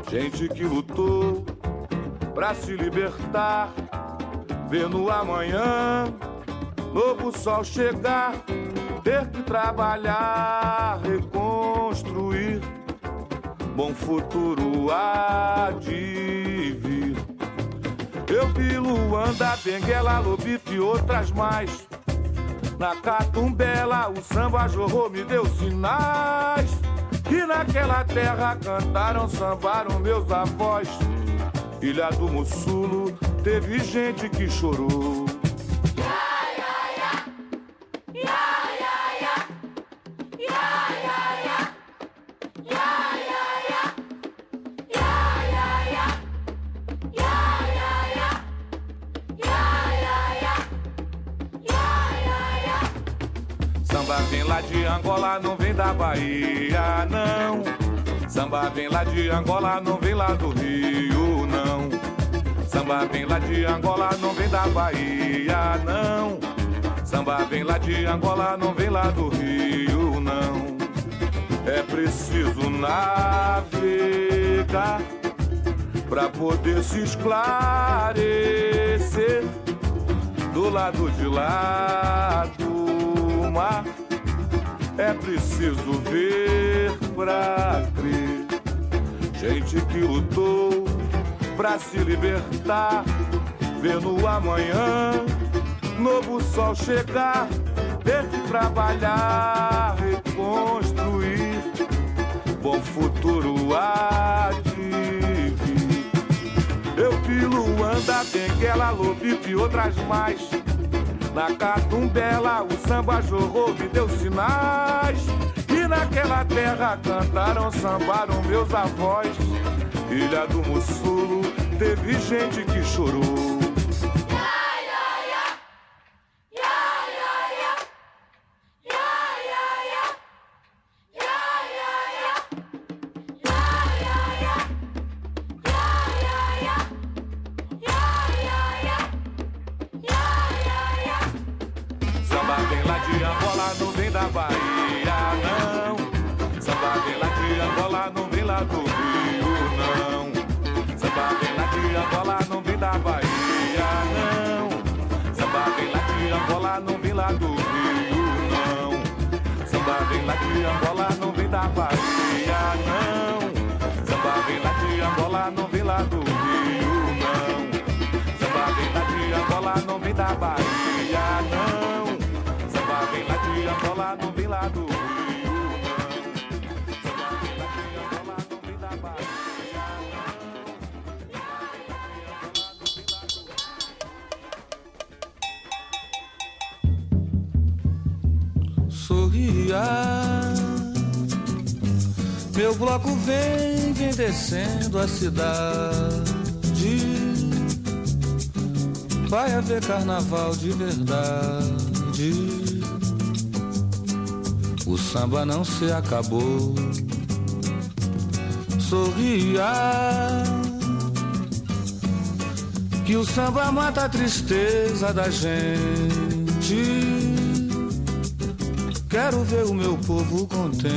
Gente que lutou pra se libertar, ver no amanhã novo sol chegar, ter que trabalhar, reconstruir. Bom futuro há de vir. Eu vi Luanda, Benguela, Lobito e outras mais. Na Catumbela o samba jorrou, me deu sinais. Que naquela terra cantaram, sambaram meus avós. Ilha do Mussulo teve gente que chorou. Samba vem lá de Angola, não vem da Bahia, não. Samba vem lá de Angola, não vem lá do Rio, não. Samba vem lá de Angola, não vem da Bahia, não. Samba vem lá de Angola, não vem lá do Rio, não. É preciso navegar pra poder se esclarecer. Do lado de lá do mar é preciso ver pra crer. Gente que lutou pra se libertar, ver no amanhã novo sol chegar, ter que trabalhar, reconstruir. Bom futuro há de vir. Eu vi Luanda, Benguela, Lobito e outras mais. Na Catumbela o samba jorrou, me deu sinais. E naquela terra cantaram, sambaram meus avós. Ilha do Mussulo teve gente que chorou. Samba vem lá de Angola, não vem da Bahia, não. Samba vem lá de Angola, não vem lá do Rio, não. Samba vem lá de Angola, não vem da Bahia, não. Samba vem lá de Angola, não vem lá do Rio, não. Samba vem lá de Angola, não vem da Bahia, não. Samba vem lá de Angola, não vem lá do Rio, não. Samba vem lá de Angola, não vem da Bahia, não. Samba vem lá de Angola, não vem lá do Rio, não. Samba vem lá de Angola, não vem da Bahia, não. Sorria, meu bloco vem descendo a cidade. Vai haver carnaval de verdade. O samba não se acabou. Sorria, que o samba mata a tristeza da gente. Quero ver o meu povo contente,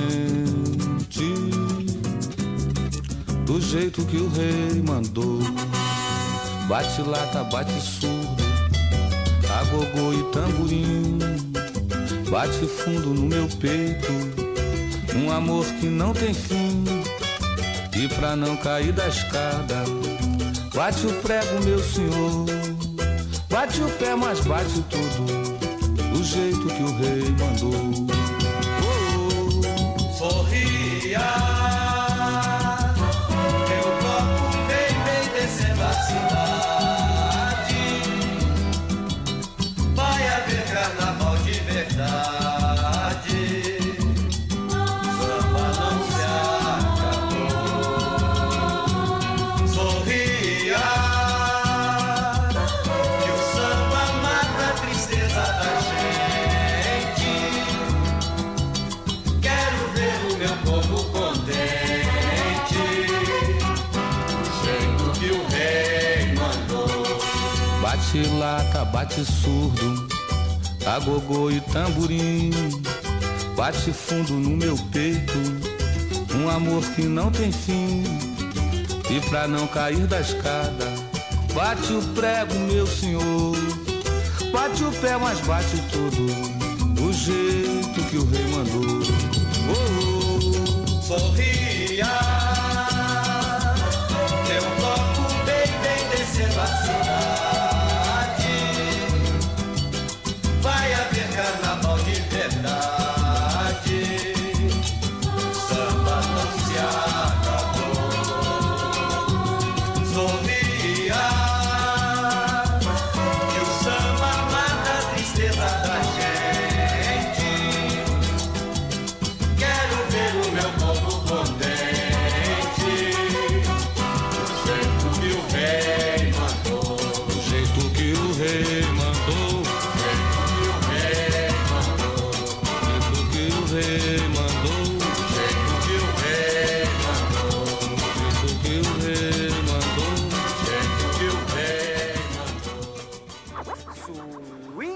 do jeito que o rei mandou. Bate lata, bate surdo, agogô e tamborim. Bate fundo no meu peito, um amor que não tem fim. E pra não cair da escada, bate o prego, meu senhor. Bate o pé, mas bate tudo, do jeito que o rei mandou. Sorria, meu bloco vem descendo a cidade. Vai haver carnaval de verdade. Samba não se acabou. Bate lata, bate surdo, agogô e tamborim. Bate fundo no meu peito, um amor que não tem fim. E pra não cair da escada, bate o prego, meu senhor. Bate o pé, mas bate tudo, do jeito que o rei mandou. Sorria, meu bloco vem descendo a cidade. Vai haver carnaval de verdade. Samba não se acabou. Sorria, que o samba mata a tristeza da gente. Quero ver o meu povo contente, do jeito que o rei mandou, do jeito que o rei mandou, do jeito que o rei mandou, do jeito que o rei mandou, do jeito que o rei mandou, do jeito que o rei do jeito que o rei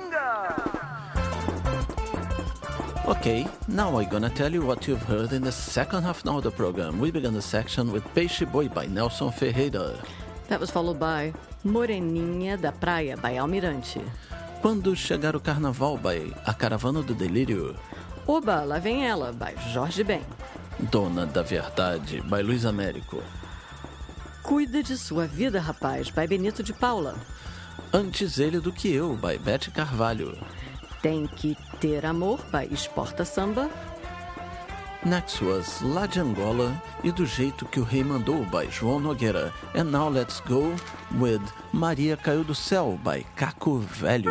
mandou. Okay, now I'm gonna tell you what you've heard in the second half now of the program. We began the section with Peixe Boi by Nelson Ferreira. That was followed by Moreninha da Praia by Almirante. Quando Chegar o Carnaval by A Caravana do Delírio. Oba, lá vem ela by Jorge Ben. Dona da Verdade by Luiz Américo. Cuida de sua vida, rapaz, by Benito de Paula. Antes Ele do Que Eu by Bete Carvalho. Tem que ter amor by Exporta Samba. Next was Lá de Angola e Do Jeito que o Rei Mandou by João Nogueira. And now let's go with Maria Caiu do Céu by Caco Velho.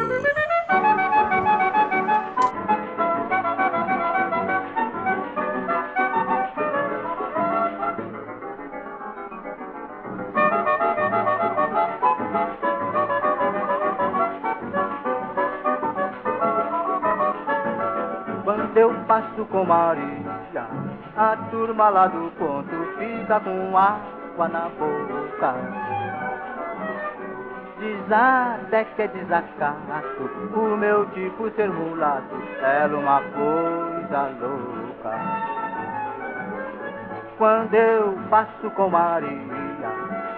Quando eu passo com Maria, a turma lá do ponto fica com água na boca. Diz até que é desacato, o meu tipo ser mulato, ela uma coisa louca. Quando eu passo com Maria,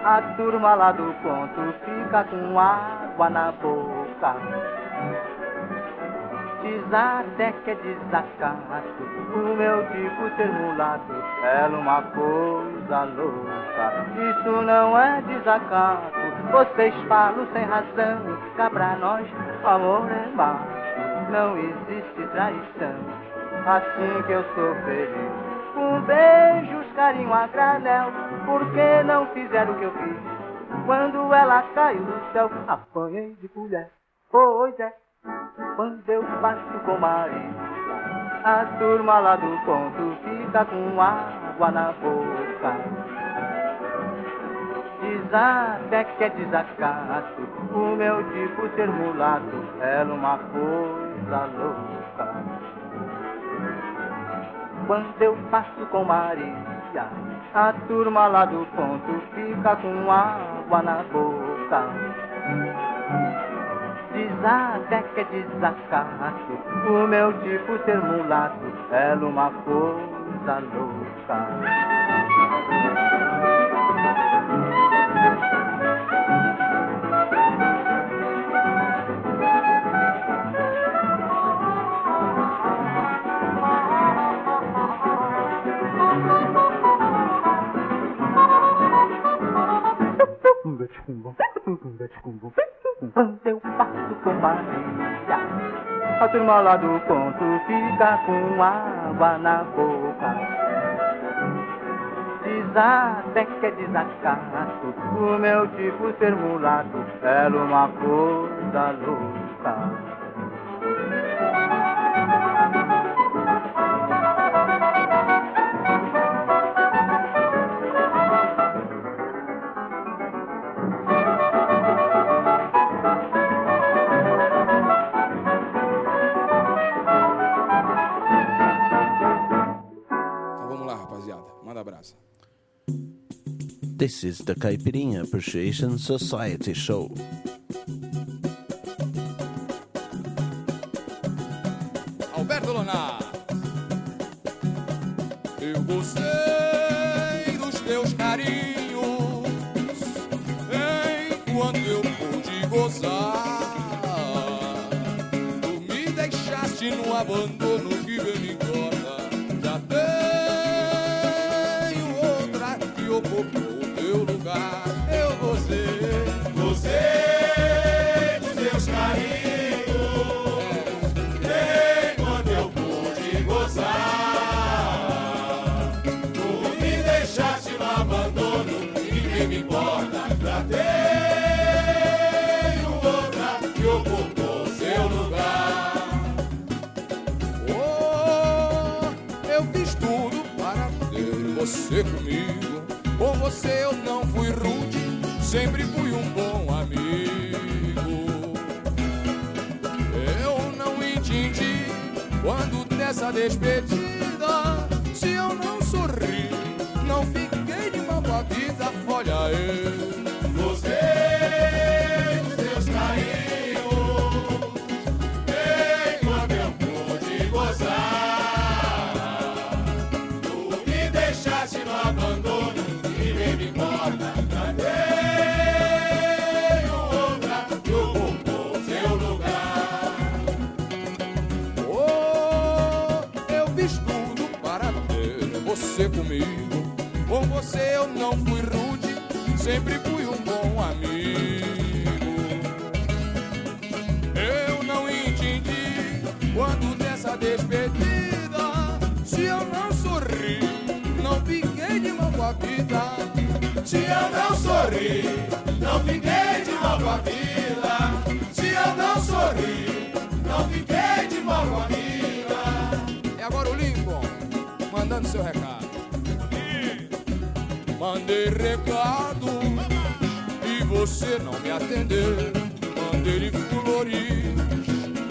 a turma lá do ponto fica com água na boca. Diz até que é desacato, o meu tipo ser mulato, ela uma coisa louca. Isso não é desacato, vocês falam sem razão, cá pra nós amor é macho, não existe traição. Assim que eu sou feliz, com beijos, carinho a granel, porque não fizeram o que eu fiz. Quando ela caiu do céu, apanhei de colher, pois é. Quando eu passo com Maria, a turma lá do ponto fica com água na boca. Diz até que é desacato, o meu tipo ser mulato, ela uma coisa louca. Quando eu passo com Maria, a turma lá do ponto fica com água na boca. Diz até que é desacato, o meu tipo ser mulato, ela uma coisa louca. Quando eu passo com Maria, a turma lá do ponto fica com água na boca. Diz até que é desacato, o meu tipo ser mulato, ela uma coisa louca. This is the Caipirinha Appreciation Society Show. violonar. Eu gostei dos teus carinhos enquanto eu pude gozar. Tu me deixaste no abandono que bem me corta. Já tenho outra que ocupou o teu lugar. Eu gostei dos teus carinhos enquanto eu pude gozar. Tu me deixaste no abandono, ninguém me importa. Já tenho outra que ocupou seu lugar. Oh, eu fiz tudo para ter você comigo. Com você eu não fui rude, sempre fui um bom amigo. Eu não entendi quando dessa despedida, se eu não sorri, não fiquei de mal com a vida. Olha, eu gostei dos teus carinhos enquanto eu pude gozar. Tu me deixaste no abandono, ninguém me importa. Já tenho outra que ocupou seu lugar. Oh, eu fiz tudo para ter você comigo. Com você eu não fui rude, sempre fui um bom amigo. Eu não entendi quando dessa despedida, se eu não sorri, não fiquei de mal com a vida. Se eu não sorri, não fiquei de mal com a vida. Se eu não sorri, não fiquei de mal com a vida. E agora o Lincoln, mandando seu recado. Mandei recado e você não me atendeu. Mandei flores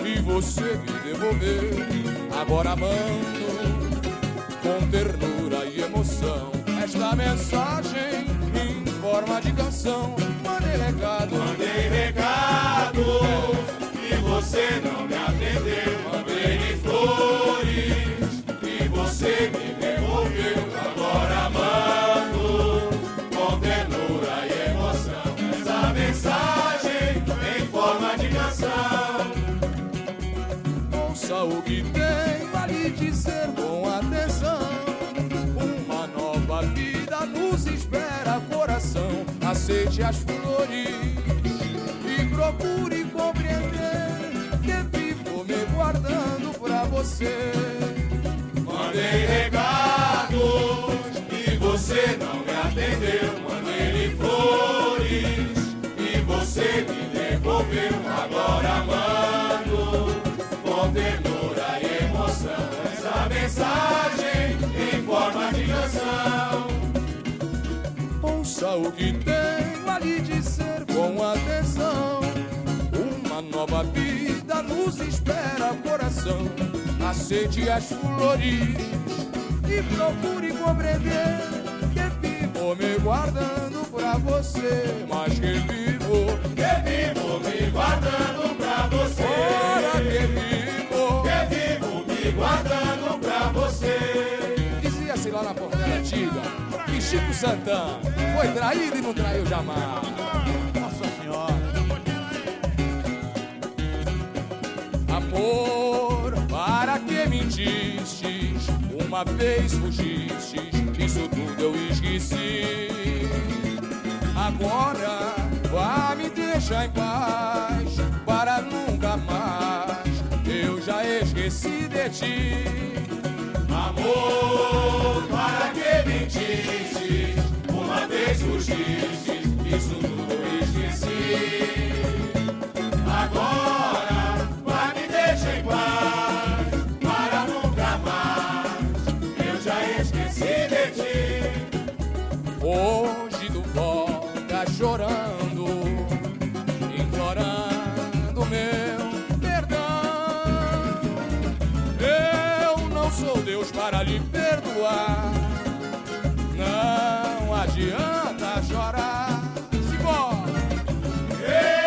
e você me devolveu. Agora mando com ternura e emoção esta mensagem em forma de canção. Mandei recado e você não me atendeu. Mandei flores e você me devolveu. Agora mando com ternura e emoção essa mensagem em forma de canção. Ouça o que tenho a lhe dizer com atenção. Uma nova vida nos espera, coração. Aceite as flores e procure compreender que vivo me guardando pra você. Mandei recados e você não me atendeu. Mandei flores e você me devolveu. Agora mando com ternura e emoção essa mensagem em forma de canção. Ouça o que tenho a lhe dizer com atenção. Uma nova vida nos espera, coração. Aceite as flores e procure compreender que vivo me guardando pra você. Mas que vivo me guardando pra você. Ora que vivo me guardando pra você. Dizia-se lá na Portela Antiga que Chico Santana foi traído e não traiu jamais. Nossa Senhora. Amor, para que mentistes? Uma vez fugistes, isso tudo eu esqueci. Agora vá me deixar em paz, para nunca mais eu já esqueci de ti. Amor, para que mentistes? Uma vez fugistes, isso tudo eu esqueci. Agora vá me deixar em paz, para nunca mais eu já esqueci de ti. Hoje tu volta chorando, implorando meu perdão. Eu não sou Deus para lhe perdoar, não adianta chorar. Simbora!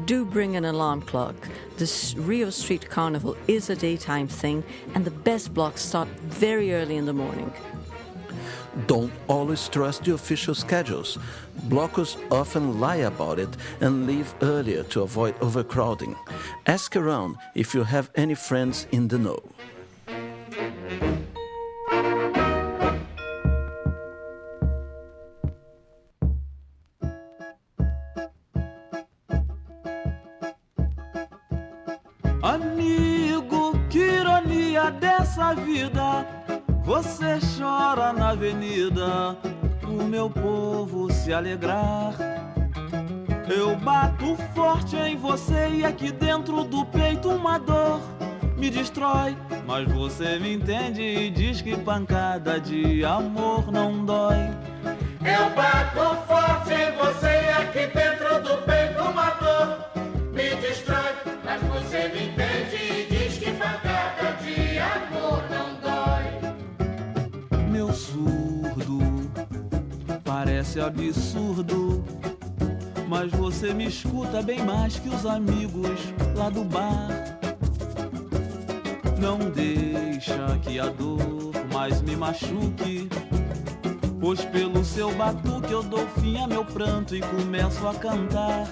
Do bring an alarm clock. The Rio Street Carnival is a daytime thing, and the best blocks start very early in the morning. Don't always trust the official schedules. Blockers often lie about it and leave earlier to avoid overcrowding. Ask around if you have any friends in the know. Amigo, que ironia dessa vida. Você chora na avenida, o meu povo se alegrar. Eu bato forte em você e aqui dentro do peito uma dor me destrói. Mas você me entende e diz que pancada de amor não dói. Eu bato forte em você e aqui dentro do peito uma dor me destrói. Mas você me entende e diz que pancada de amor não dói. Meu surdo parece absurdo, mas você me escuta bem mais que os amigos lá do bar. Não deixa que a dor mais me machuque, pois pelo seu batuque eu dou fim a meu pranto e começo a cantar.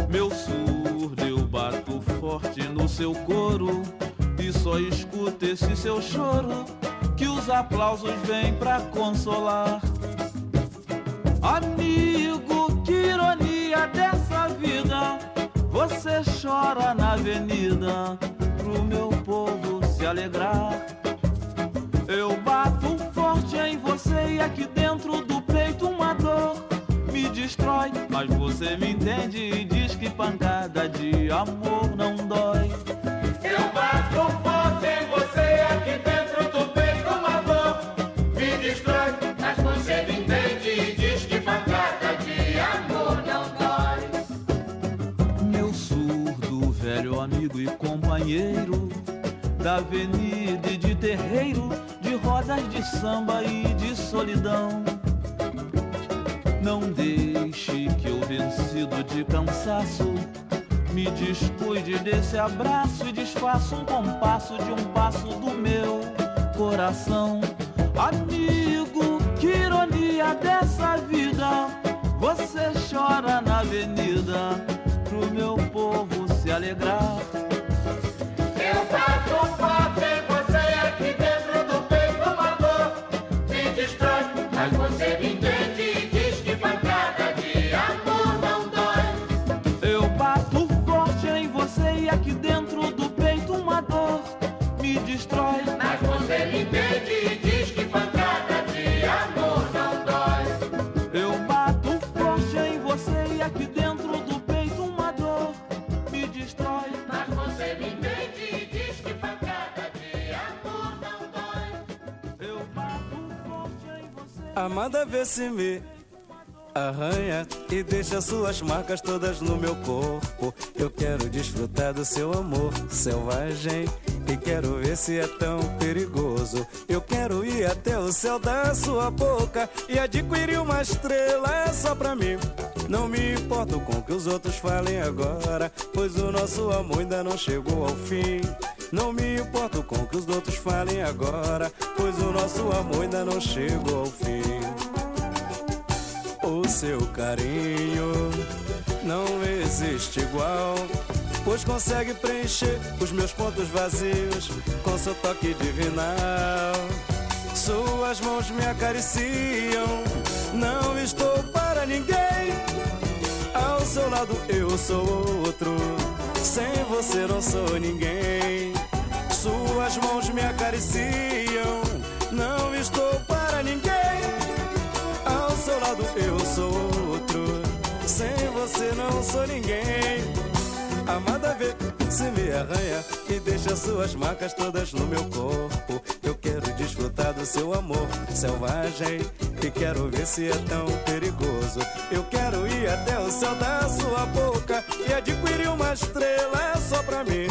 Meu surdo, eu bato forte no seu coro e só escuto esse seu choro, que os aplausos vêm pra consolar. Amigo, que ironia dessa vida. Você chora na avenida pro meu povo se alegrar. Eu bato forte em você e aqui dentro do peito uma dor me destrói. Mas você me entende e diz que pancada de amor não dói. Eu bato forte em você e aqui dentro do peito uma dor me destrói. Mas você me entende e diz que pancada de amor não dói. Meu surdo, velho amigo e companheiro da avenida e de terreiro, de rodas de samba e de solidão. Não deixe que eu, vencido de cansaço, me descuide desse abraço e desfaça um compasso de um passo do meu coração. Amigo, que ironia dessa vida. Você chora na avenida pro meu povo se alegrar. Eu bato forte em você e aqui dentro do peito uma dor me destrói. Mas você me entende e diz que pancada de amor não dói. Eu bato forte em você e aqui dentro do peito uma dor me destrói. Mas você me entende e diz que pancada de amor não dói. Eu bato forte em você e aqui dentro do peito uma dor me destrói. Mas você me entende e diz que pancada de amor não dói. Eu bato forte em você. Amada, vê se me arranha e deixa suas marcas todas no meu corpo. Eu quero desfrutar do seu amor selvagem e quero ver se é tão perigoso. Eu quero ir até o céu da sua boca e adquirir uma estrela só pra mim. Não me importo com o que os outros falem agora, pois o nosso amor ainda não chegou ao fim. Não me importo com o que os outros falem agora, pois o nosso amor ainda não chegou ao fim. O seu carinho não existe igual, pois consegue preencher os meus pontos vazios com seu toque divinal. Suas mãos me acariciam, não estou para ninguém. Ao seu lado eu sou outro, sem você não sou ninguém. Suas mãos me acariciam, não estou para ninguém. Ao seu lado eu sou outro, sem você não sou ninguém. Amada, vê se me arranha e deixa suas marcas todas no meu corpo. Eu quero desfrutar do seu amor selvagem e quero ver se é tão perigoso. Eu quero ir até o céu da sua boca e adquirir uma estrela só pra mim.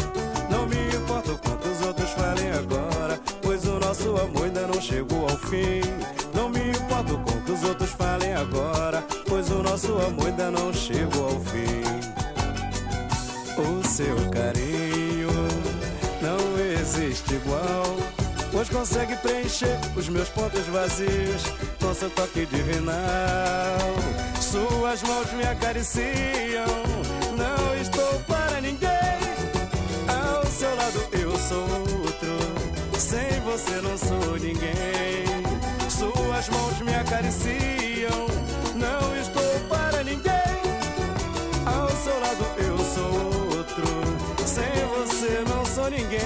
Não me importa o quanto os outros falem agora, pois o nosso amor ainda não chegou ao fim. Não me importo com o que os outros falem agora, pois o nosso amor ainda não chegou ao fim. O seu carinho não existe igual, pois consegue preencher os meus pontos vazios com seu toque divinal. Suas mãos me acariciam, não estou para ninguém. Ao seu lado eu sou outro, sem você não sou ninguém. Suas mãos me acariciam, não estou para ninguém. Ao seu lado eu sou outro, sem você não sou ninguém.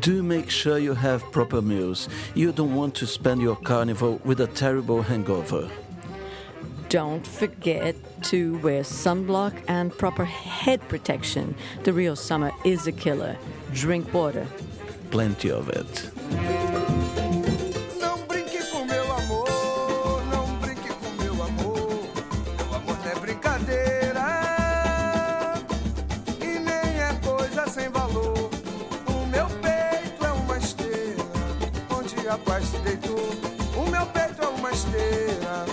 Do make sure you have proper meals. You don't want to spend your carnival with a terrible hangover. Don't forget to wear sunblock and proper head protection. The real summer is a killer. Drink water. Plenty of it. Não brinque com meu amor, não brinque com meu amor. Meu amor não é brincadeira e nem é coisa sem valor. O meu peito é uma esteira onde a paz se deitou. O meu peito é uma esteira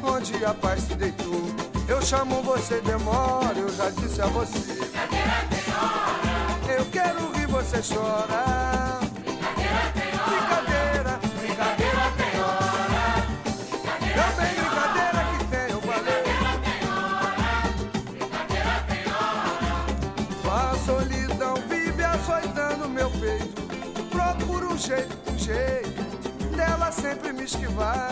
onde a paz se deitou. Eu chamo você, demora, eu já disse a você. Brincadeira tem hora. Eu quero rir, você chora. Brincadeira tem hora. Brincadeira tem hora. Eu tenho brincadeira que tem, eu falei. Brincadeira tem hora. A solidão vive açoitando meu peito. Procuro um jeito dela sempre me esquivar.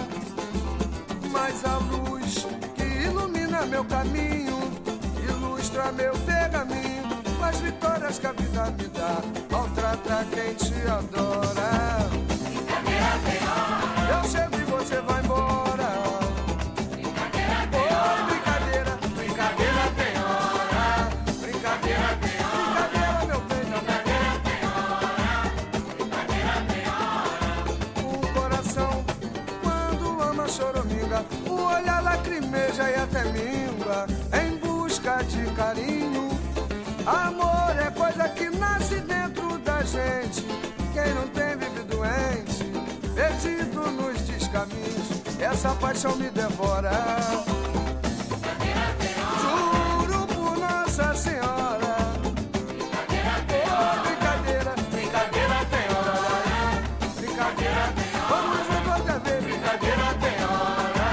Mas a luz que ilumina meu caminho ilustra meu pergaminho, as vitórias que a vida me dá ao tratar quem te adora. Brincadeira tem hora. Eu chego e você vai embora. Brincadeira tem hora. Brincadeira, brincadeira tem hora. Brincadeira tem hora. Brincadeira, meu bem, brincadeira tem hora. Brincadeira tem hora. O coração quando ama choraminga, o olhar lacrimeja e até mingua em busca de carinho. Amor é coisa que nasce dentro da gente. Quem não tem vive doente, perdido nos descaminhos. Essa paixão me devora. Juro por Nossa Senhora. Oh, brincadeira, brincadeira tem hora. Brincadeira tem hora. Vamos junto outra vez. Brincadeira tem hora.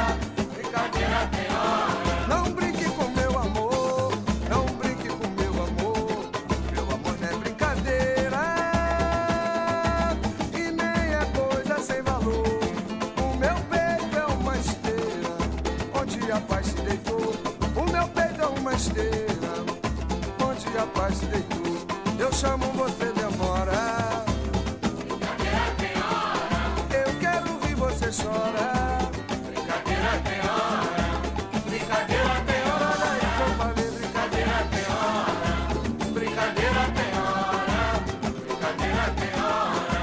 Brincadeira tem hora. Não brinque com meu amor. Não brinque com meu amor. Meu amor não é brincadeira e nem é coisa sem valor. O meu peito é uma esteira onde a paz se deitou. O meu peito é uma esteira onde a paz se deitou. Eu chamo você, demora. Brincadeira tem hora. Eu quero rir, você chora. Brincadeira tem hora. Brincadeira tem hora. Daí que eu falei, brincadeira tem hora. Brincadeira tem hora. Brincadeira tem hora.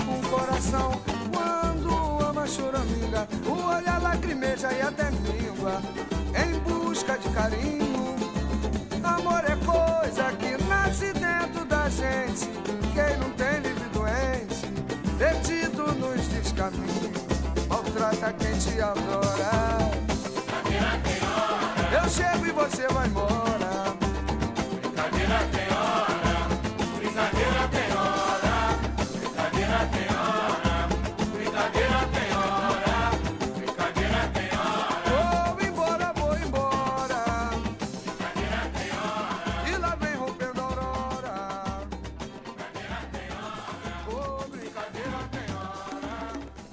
Um coração quando ama choraminga, o olhar lacrimeja e até mingua em busca de carinho. Amor é coisa que nasce dentro da gente. Quem não tem vive doente, perdido nos descaminhos. Maltrata quem te adora. Brincadeira tem hora. Eu chego e você vai embora. Brincadeira tem hora. Brincadeira tem hora. Brincadeira tem hora. Brincadeira tem hora. Brincadeira tem hora. Vou embora, vou embora. Brincadeira tem hora. E lá vem rompendo a aurora. Brincadeira tem hora. Oh, brincadeira tem hora.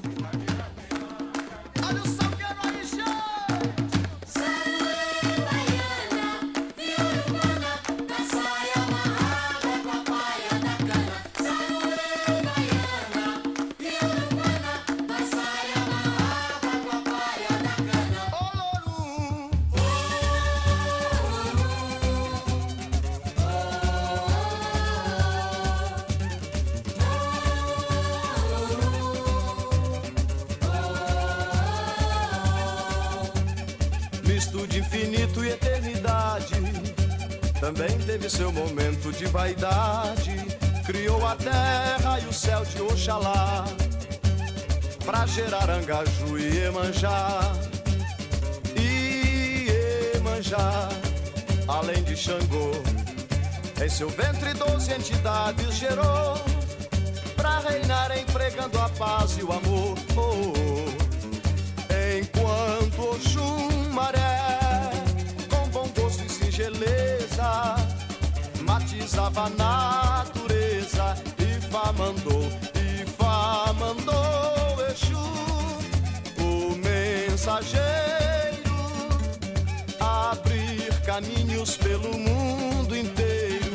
Brincadeira tem hora. Olha o salgueiro aí, gente! também teve seu momento de vaidade. Criou a terra e o céu de Oxalá pra gerar Angaju e Iemanjá. E Iemanjá, além de Xangô, em seu ventre 12 entidades gerou pra reinarem pregando a paz e o amor. Enquanto Oxum Maré, com bom gosto e singeleza, matizava a natureza. Ifá mandou Exu, o mensageiro, abrir caminhos pelo mundo inteiro.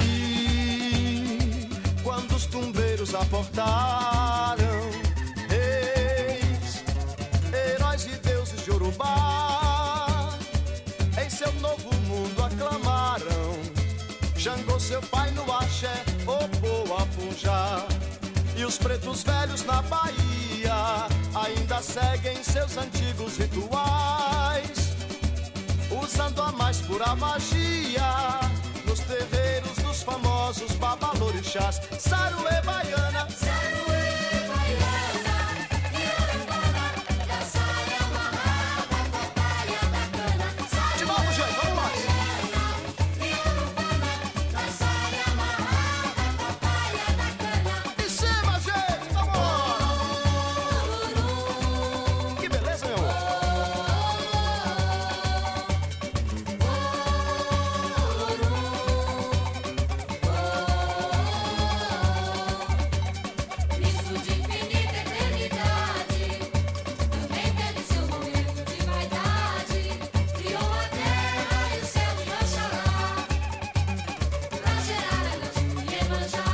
E quando os tumbeiros aportaram, reis, heróis e deuses de Yorubá, em seu novo mundo aclamaram. Xangô, seu pai no axé, Opô a Funjá. E os pretos velhos na Bahia ainda seguem seus antigos rituais, usando a mais pura magia nos terreiros dos famosos babalorixás. Saruê Baiana, Saruê Baiana, Yorubana, da saia amarrada, copaia da cana. De novo, gente, vamos mais. Yorubana, da saia amarrada, copaia da cana. Em cima, gente, vamos! Que beleza, meu amor! Isso de infinita eternidade, também teve seu momento de vaidade. Criou a terra e o céu de Oxalá pra gerar Angaju e Iemanjá.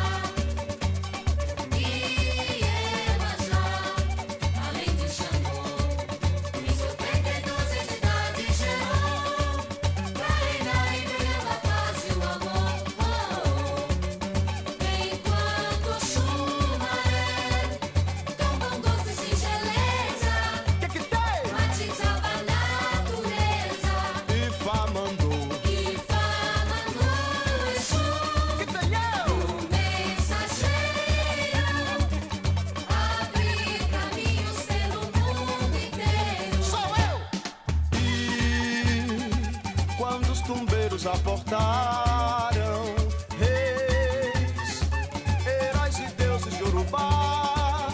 E Iemanjá, além de Xangô, em seu ventre 12 entidades gerou pra reinar e brilhando a paz e o amor. Enquanto Oxum Maré, com bom doce e singeleza, matizava a natureza. Ifá mandou Exu, o mensageiro, abrir caminhos pelo mundo inteiro. Sou eu! E quando os tumbeiros aportaram, reis, heróis e deuses de Yorubá,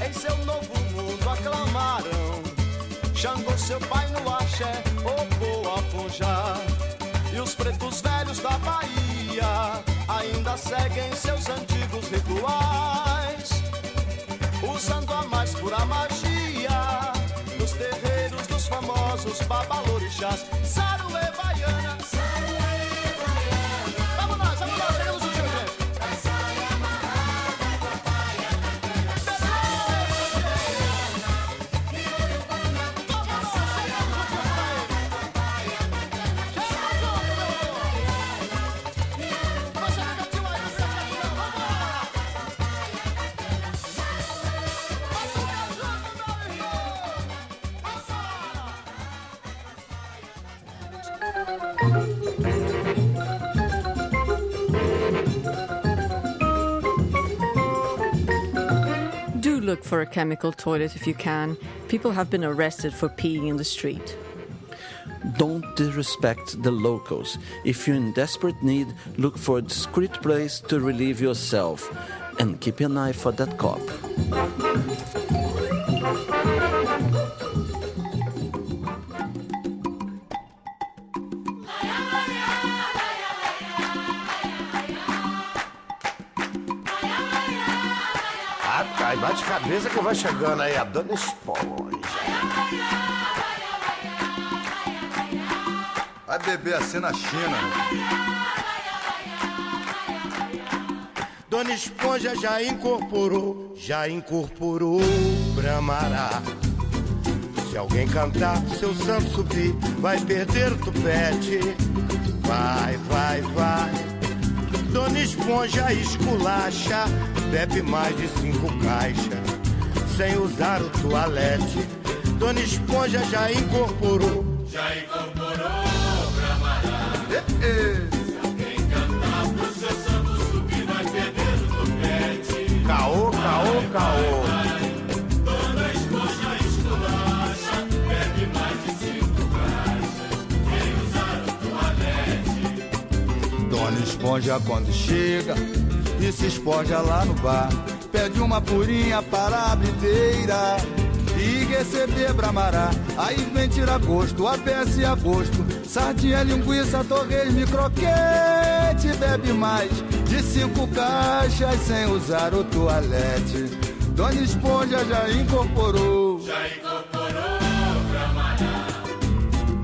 em seu novo mundo aclamaram. Xangô, seu pai no axé, Opô a Funjá. E os pretos velhos da Bahia ainda seguem seus antigos rituais, usando a mais pura magia nos terreiros dos famosos babalorixás. Saruê Baiana, Saruê Baiana, vamos nós, chegamos o dia, gente. Da saia amarrada, copaia da cana. Saruê Baiana, Yorubana, da saia amarrada, copaia da cana. Saruê Baiana, Yorubana, da saia Do look for a chemical toilet if you can. People have been arrested for peeing in the street. Don't disrespect the locals. If you're in desperate need, look for a discreet place to relieve yourself. And keep an eye for that cop. Cai, bate cabeça que vai chegando aí a Dona Esponja. Vai beber assim na China. Dona Esponja já incorporou Bramará. Se alguém cantar, seu santo subir, vai perder o tupete. Vai, vai, vai. Dona Esponja esculacha, bebe mais de 5 caixas, sem usar o toalete. Dona Esponja já incorporou Bramará. Esponja quando chega e se esponja lá no bar, pede uma purinha para a briteira e receber bramará. Aí vem tirar gosto, a peça e a gosto, sardinha, linguiça, torresmo, croquete. Bebe mais de 5 caixas sem usar o toalete. Dona Esponja já incorporou. Já incorporou bramará.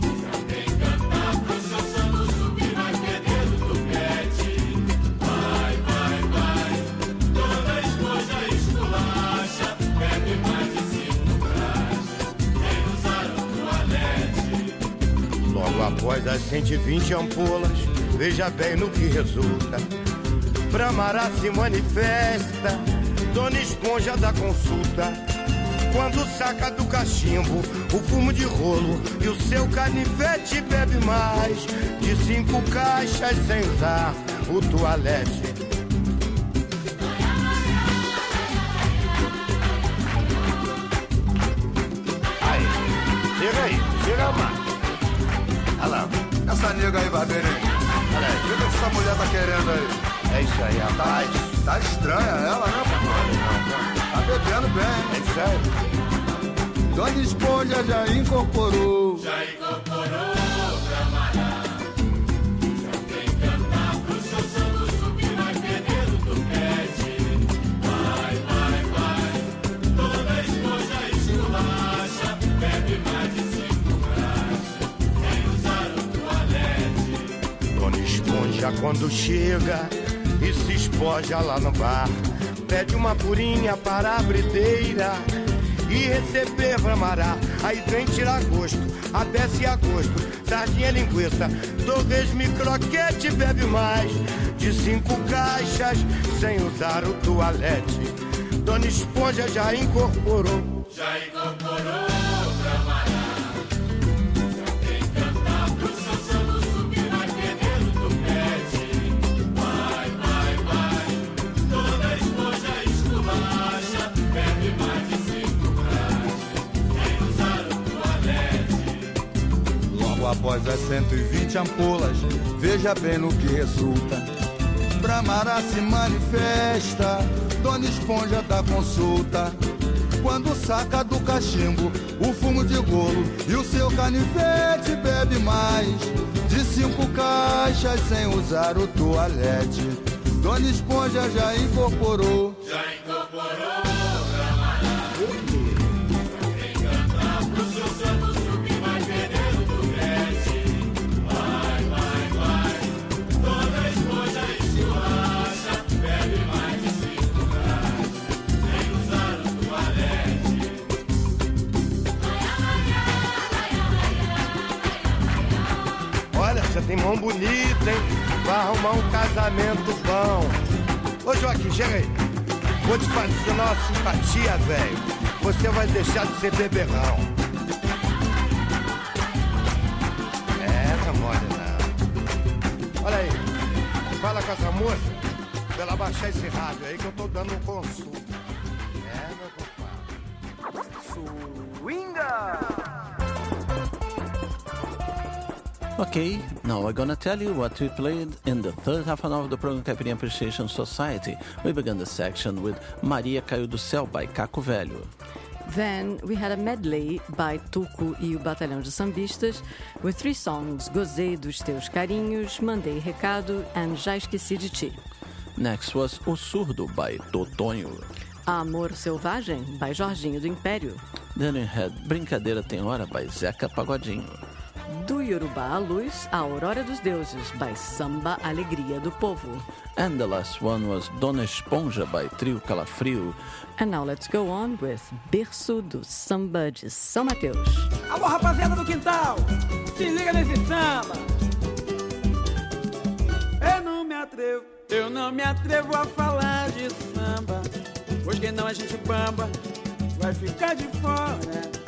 Se alguém cantar pro seu santo subir, vai perder o tupete. Vai, vai, vai. Dona Esponja esculacha, bebe mais de 5 caixas sem usar o toalete. Logo após as 120 ampolas, veja bem no que resulta. Bramará se manifesta, Dona Esponja dá consulta. Quando saca do cachimbo o fumo de rolo e o seu canivete, bebe mais de 5 caixas sem usar o toalete. Aí, chega mais. Olha lá, essa nega aí, barbeirinha. Olha aí, o que essa mulher tá querendo aí? É isso aí, rapaz. Tá estranha ela, né, papai? Tá bebendo bem. É isso aí. Dona Esponja já incorporou. Já incorporou bramará. Se alguém cantar pro seu santo subir, vai perder o tupete. Vai, vai, vai. Dona Esponja esculacha, bebe mais de 5 caixas sem usar o toalete. Dona Esponja quando chega e se espoja lá no bar, pede uma purinha para a briteira e receber bramará. Aí vem tirar gosto, a peça e a gosto, sardinha, linguiça, torresmo, croquete. Bebe mais de 5 caixas sem usar o toalete. Dona Esponja já incorporou. Já incorporou bramará. Se alguém cantar pro seu santo subir, vai perder o tupete. Vai, vai, vai. Dona Esponja esculacha, bebe mais de 5 caixas sem usar o toalete. Logo após as 120 ampolas, veja bem no que resulta. Bramará se manifesta, Dona Esponja dá consulta. Quando saca do cachimbo o fumo de golo e o seu canivete, bebe mais de 5 caixas sem usar o toalete. Dona Esponja já incorporou. Já incorporou bramará. Se alguém cantar pro seu santo subir, vai perder o tupete. Vai, vai, vai. Dona Esponja esculacha, bebe mais de 5 caixas sem usar o toalete. Olha, você tem mão bonita, hein? Vai arrumar um casamento bom. Ô Joaquim, chega aí. Vou te fazer uma simpatia, velho. Você vai deixar de ser beberrão. É, não mole não. Olha aí, fala com essa moça pra ela baixar esse rádio aí que eu tô dando consulta. É, meu compadre. Swinga! Okay, now we're gonna tell you what we played in the third half of the program Caipirinha Appreciation Society. We began the section with Maria Caiu do Céu by Caco Velho. Then we had a medley by Tuco e o Batalhão de Sambistas with 3 songs: Gozei dos Teus Carinhos, Mandei Recado and Já Esqueci de Ti. Next was O Surdo by Totonho. Amor Selvagem by Jorginho do Império. Then we had Brincadeira Tem Hora by Zeca Pagodinho. Do Yorubá à Luz, A Aurora dos Deuses by Samba Alegria do Povo. And the last one was Dona Esponja by Trio Calafrio. And now let's go on with Berço do Samba de São Mateus. Alô, rapaziada do quintal, se liga nesse samba. Eu não me atrevo a falar de samba, pois quem não é gente bamba vai ficar de fora.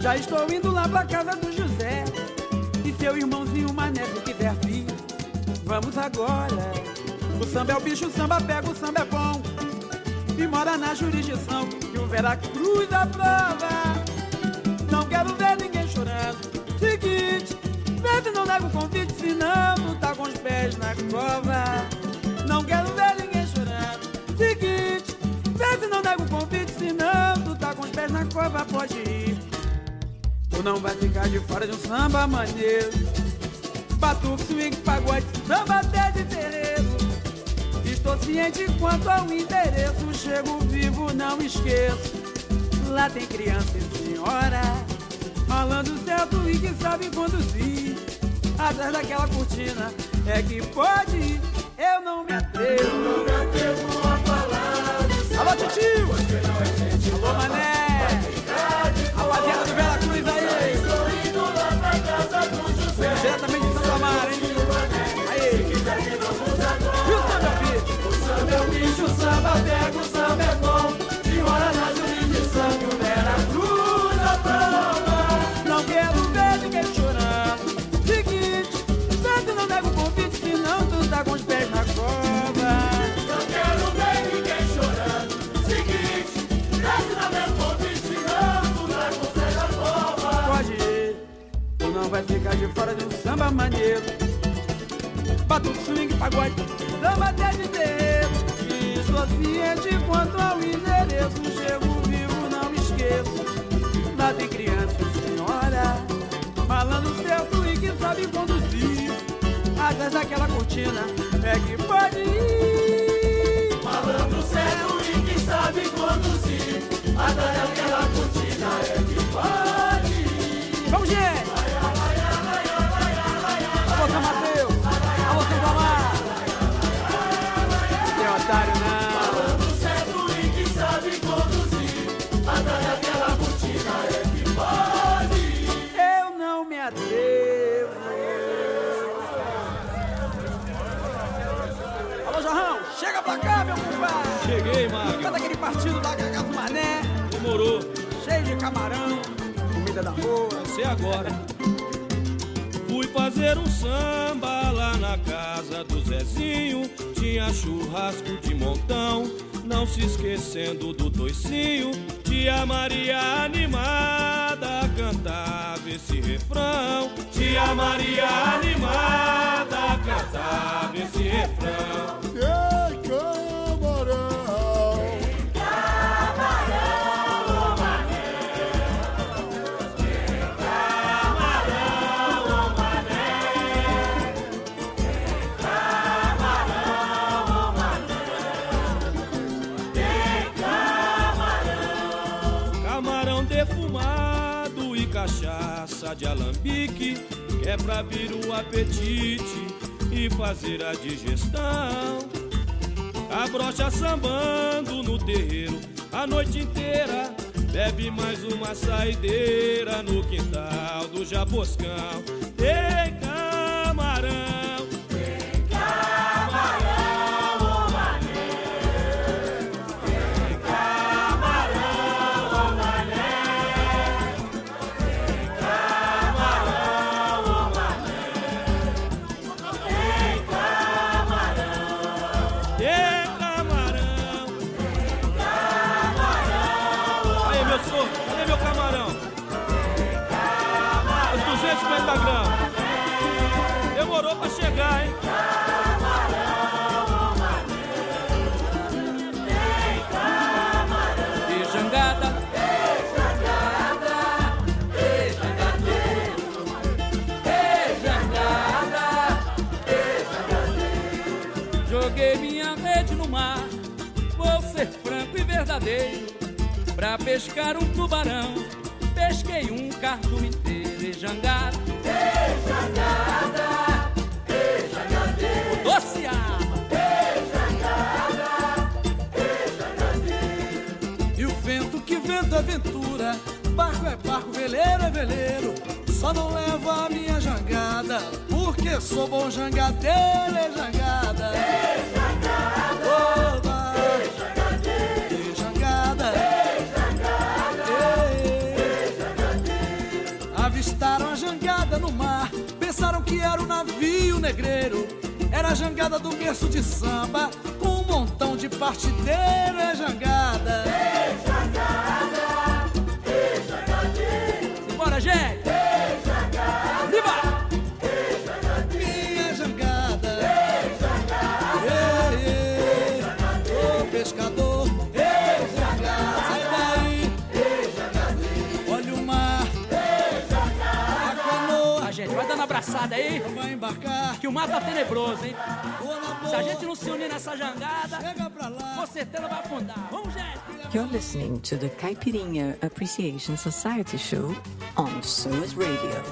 Já estou indo lá pra casa do José, e seu irmãozinho Mané se quiser vir, vamos agora. O samba é o bicho, o samba pega, o samba é bom, e mora na jurisdição que o Veracruz aprova. Não quero ver ninguém chorando. Seguinte, vê se não nega o convite, senão não tá com os pés na cova. Não quero ver ninguém chorando. Seguinte, vê se não nega o convite, senão tu tá com os pés na cova, pode ir. Tu não vai ficar de fora de um samba maneiro. Batuque, swing, pagode, samba até de terreiro. Estou ciente quanto ao endereço, chego vivo, não esqueço. Lá tem criança e senhora, falando certo e que sabe conduzir. Atrás daquela cortina é que pode ir, eu não me atrevo. Não me atrevo a falar disso. Alô, titio! Alô, mané! Rapaziada do Vera Cruz aí! Estou indo lá pra casa do José. Diretamente de Santo Amaro, hein? Aí! E o samba, meu filho? O samba é o bicho, o samba pega, o samba é bom. De hora na jurisdição que o Vera Cruz aprova. Não quero ver ninguém chorando. Seguinte, vê se não nega o convite, senão tu tá com os pés na cova. Não quero ver ninguém chorando. Seguinte, vê se não nega o convite, senão tu tá com os pés na cova. Pode ir, tu não vai ficar de fora de um samba maneiro. Batuque, swing, pagode, samba até de terreiro. Estou ciente quanto ao endereço, chego vivo, não esqueço. Lá tem criança e senhora, falando certo e que sabe conduzir. Atrás daquela cortina é que pode ir. Falando certo e que sabe conduzir. Atrás daquela cortina é que pode ir. Vamos, gente! Alô, São Mateus! Alô, São Tomar! Tem otário não! Falando certo e que sabe conduzir. Atrás daquela cortina é que pode ir. Eu não me atrevo. Alô, Jorrão! Chega pra cá, meu compadre! Cheguei, Magno. Canta aquele partido da Cacá do Mané. Demorou. Cheio de camarão, comida da boa. Vai ser agora. Fui fazer um samba lá na casa do Zezinho. Tinha churrasco de montão, não se esquecendo do toicinho. Tia Maria animada cantava esse refrão. Tia Maria animada cantava esse refrão. Ei, camarão! Camarão, mané. Camarão, mané. Camarão, mané. Camarão defumado e cachaça de alambique, que é pra vir o apetite e fazer a digestão. A brocha sambando no terreiro a noite inteira, bebe mais uma saideira no quintal do Jaboscão. Tem camarão, tem camarão, ô mané. Tem camarão, ô mané. Tem camarão, ô mané. Tem camarão. Tem camarão. Tem camarão. Aí, meu senhor, cadê meu camarão? Os 250 gramas. Demorou pra chegar, hein? E jangada, joguei minha rede no mar, vou ser franco e verdadeiro. Pra pescar um tubarão, pesquei um cardume inteiro. E jangada, doceava, e o vento que vento é ventura, barco é barco, veleiro é veleiro. Só não levo a minha jangada, porque sou bom jangadeiro. É jangada, oba, e jangada, avistaram a jangada no mar, pensaram que era o navio negreiro. Era a jangada do berço de samba, com um montão de partideiro. É jangada, simbora, gente! Viva! Minha jangada, abraçada aí. Vai embarcar. Que o mar tá tenebroso, hein? Se a gente não se unir nessa jangada, com certeza vai afundar. Vamos, gente. You're listening to the Caipirinha Appreciation Society show on SOAS Radio.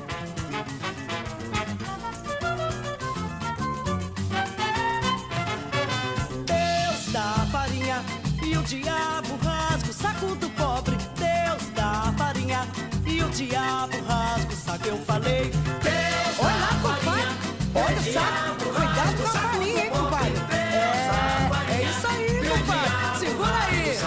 Deus dá farinha e o diabo rasga o saco do pobre. Deus dá farinha e o diabo rasga o saco. Eu falei, Deus Olha lá, dá compadre. farinha. Olha o saco. Cuidado com a farinha, hein, compadre? É isso aí, compadre. Segura aí.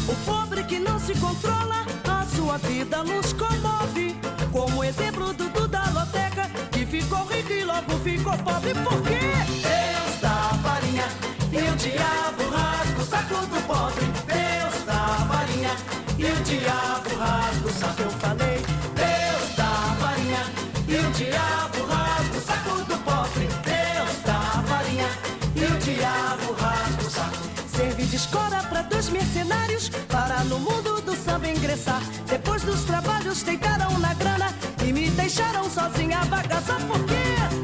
O pobre que não se controla, a sua vida nos comove. Como o exemplo do Dudu da Loteca, que ficou rico e logo ficou pobre. Por quê? Deus dá farinha e o diabo rasga o saco do pobre. Deus dá farinha e o diabo rasga o saco. Eu falei, Deus dá farinha e o diabo rasga o saco do pobre. Deus dá farinha e o diabo rasga o saco. Servi de escola pra 2 mercenários, para no mundo do samba ingressar. Depois dos trabalhos deitaram na grana e me deixaram sozinha a bagaça. Por quê?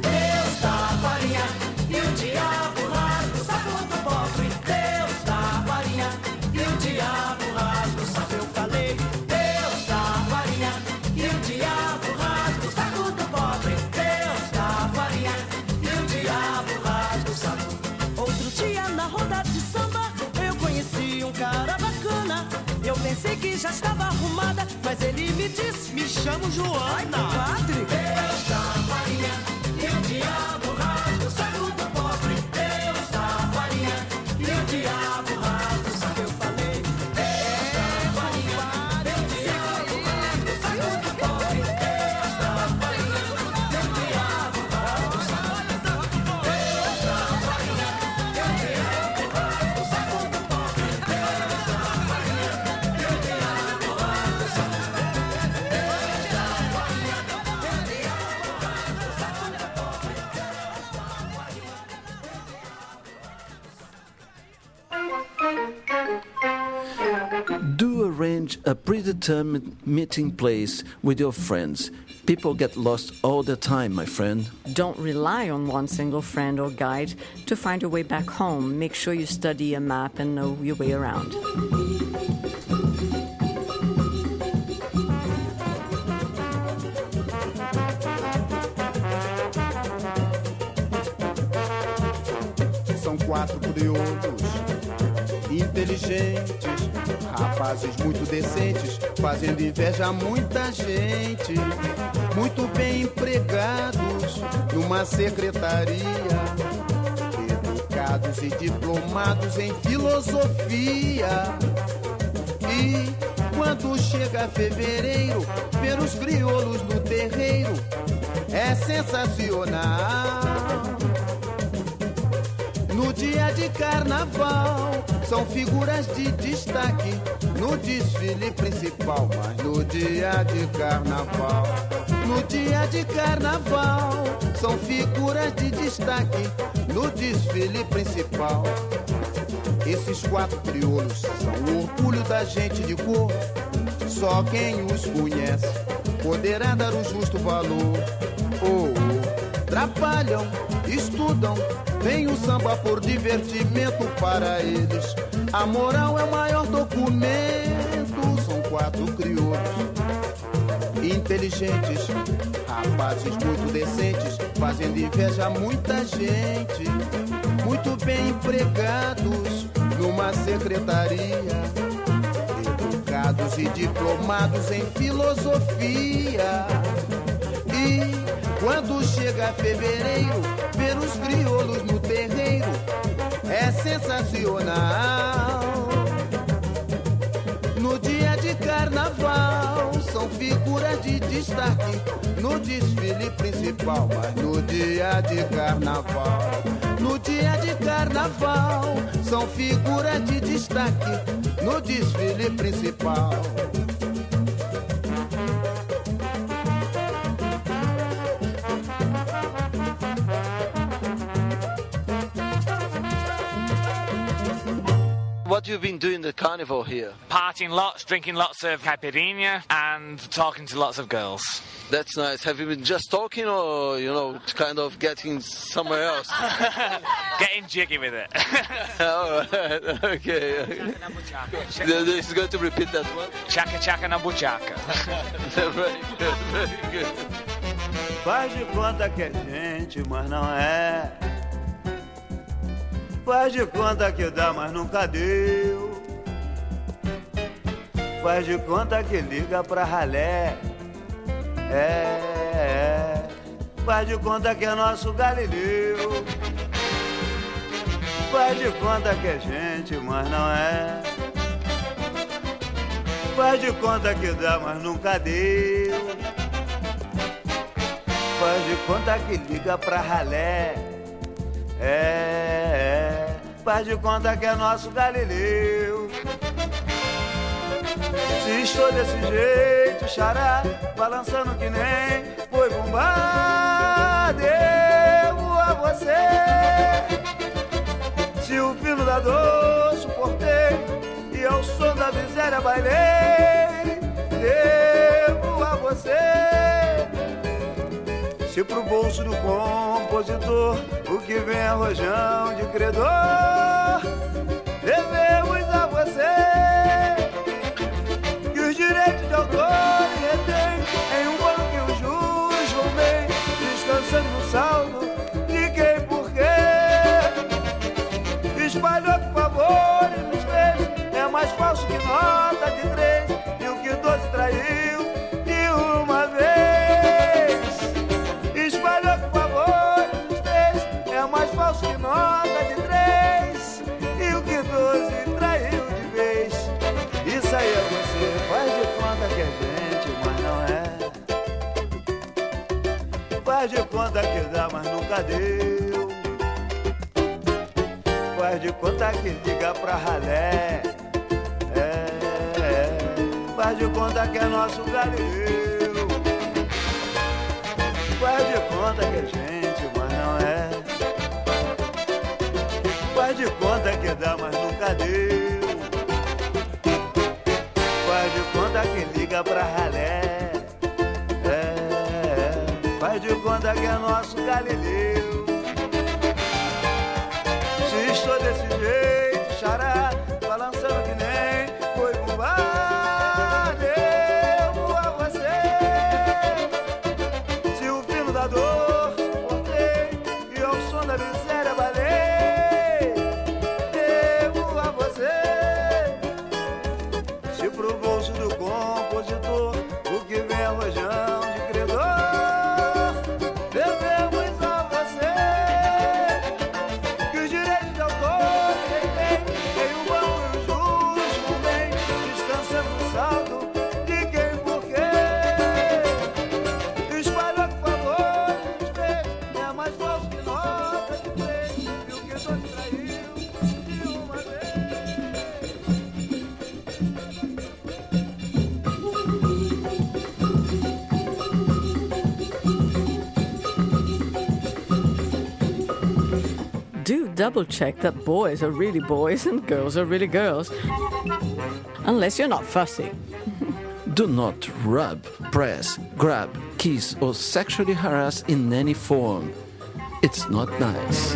Deus dá farinha e o diabo rasga o saco do pobre. Deus dá farinha e o diabo rasga o saco. Eu falei, Deus dá farinha e o diabo rasga o saco do pobre. Deus dá farinha e o diabo rasga o saco. Outro dia na roda de samba eu conheci um cara bacana. Eu pensei que já estava arrumada, mas ele me disse, me chamo Joana. Ai, compadre. Deus dá farinha e o diabo rasga o saco do pobre. Deus dá farinha e o diabo rasga o saco. Eu falei, Deus dá farinha e o diabo rasga o saco do pobre. Deus dá farinha e o diabo rasga o saco. Deus dá farinha e o diabo rasga o saco do pobre. Deus dá farinha e o diabo rasga o saco. Deus dá farinha e o diabo rasga o saco do pobre. Do arrange a predetermined meeting place with your friends. People get lost all the time, my friend. Don't rely on one single friend or guide to find your way back home. Make sure you study a map and know your way around. São 4 crioulos inteligentes, rapazes muito decentes, fazendo inveja a muita gente. Muito bem empregados numa secretaria, educados e diplomados em filosofia. E quando chega fevereiro, ver os crioulos no terreiro é sensacional. No dia de carnaval, são figuras de destaque no desfile principal. Mas no dia de carnaval, no dia de carnaval, são figuras de destaque no desfile principal. Esses 4 crioulos são o orgulho da gente de cor. Só quem os conhece poderá dar o justo valor. Trabalham, estudam, vem o samba por divertimento para eles. A moral é o maior documento. São 4 crioulos inteligentes, rapazes muito decentes, fazendo inveja a muita gente. Muito bem empregados numa secretaria, educados e diplomados em filosofia. E quando chega fevereiro, ver os crioulos no terreiro é sensacional. No dia de carnaval, são figuras de destaque no desfile principal. Mas no dia de carnaval, no dia de carnaval, são figuras de destaque no desfile principal. what you've been doing the carnival here? Partying lots, drinking lots of caipirinha, and talking to lots of girls. That's nice. Have you been just talking or, kind of getting somewhere else? Getting jiggy with it. All right, okay. This is going to repeat that one? Chaka chaka na buchaca. Very good, very good. Faz de conta que é gente, mas não é. Faz de conta que dá, mas nunca deu. Faz de conta que liga pra ralé. Faz de conta que é nosso Galileu. Faz de conta que é gente, mas não é. Faz de conta que dá, mas nunca deu. Faz de conta que liga pra ralé. Faz de conta que é nosso Galileu. Se estou desse jeito, xará, balançando que nem boi bumbá, devo a você. Se o fino da dor suportei e ao som da miséria bailei, devo a você. Se pro bolso do compositor o que vem é rojão de credor, devemos a você. Que os direitos de autor retém em um banco e os juros vão bem, descansando no saldo de quem por quê. Espalhou que favores nos fez, é mais falso que nota de 3, e o que 12 traiu de uma vez. Espalhou que favores nos fez, é mais falso que nota de 3, e o que 12 traiu de vez. Isso aí é você, faz de conta que é gente, mas não é. Faz de conta que dá, mas nunca deu. Faz de conta que liga pra ralé. Faz de conta que é nosso Galileu. Faz de conta que é gente, mas não é. Faz de conta que dá, mas nunca deu. Faz de conta que liga pra ralé. Faz de conta que é nosso Galileu. Se estou desse jeito, xará, balançando que nem boi bumbá, devo a você. Se o fino da dor suportei e ao som da miséria balei, devo a você. Se pro bolso do compositor o que vem é rojão de credor, devemos a você. Que os direitos de autor retém em um banco e os juros vão bem, descansando no saldo de quem por quê. Espalhou que favor nos fez, é mais falso que nota de 3, e o que 12 traiu de uma vez. Do double check that boys are really boys and girls are really girls. Unless you're not fussy. Do not rub, press, grab, kiss, or sexually harass in any form. It's not nice.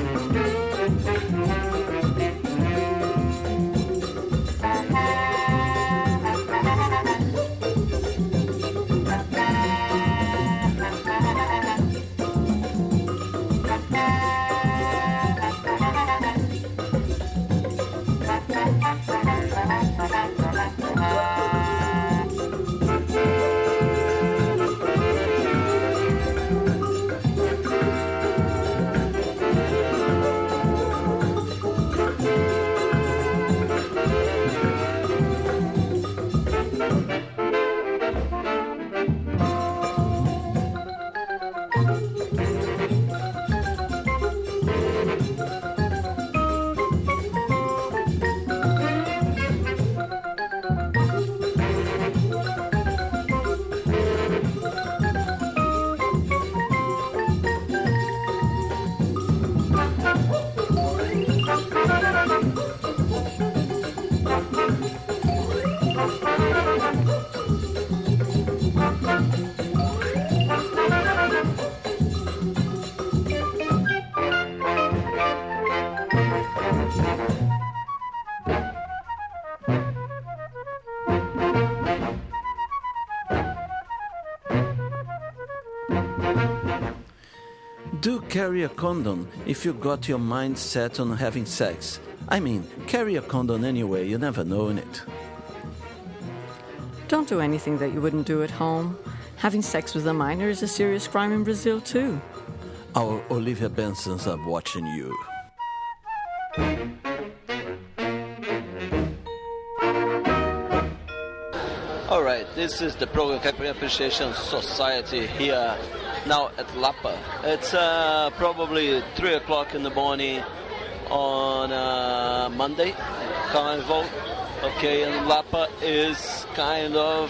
do carry a condom if you got your mind set on having sex. I mean, carry a condom anyway, you never know in it. Don't do anything that you wouldn't do at home. Having sex with a minor is a serious crime in Brazil, too. Our Olivia Bensons are watching you. All right, this is the program Caipirinha Appreciation Society here now at Lapa. It's probably 3 o'clock in the morning on Monday, Carnival. Okay, and Lapa is kind of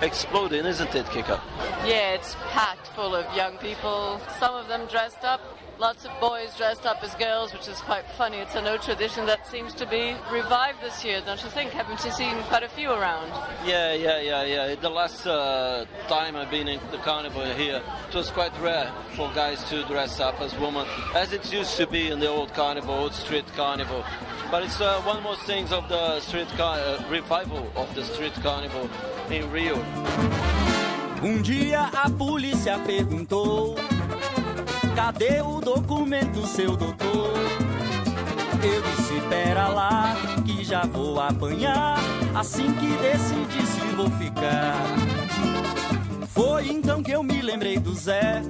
exploding, isn't it, Kika? Yeah, it's packed full of young people, some of them dressed up, lots of boys dressed up as girls, which is quite funny. It's an old tradition that seems to be revived this year, don't you think? Haven't you seen quite a few around? Yeah. The last time I've been in the carnival here, it was quite rare for guys to dress up as women, as it used to be in the old carnival, old street carnival. But it's one more thing of the street revival of the street carnival in Rio. Dia a polícia perguntou: cadê o documento, seu doutor? Eu disse, pera lá, que já vou apanhar. Assim que decidi se vou ficar. Foi então que eu me lembrei do Zé.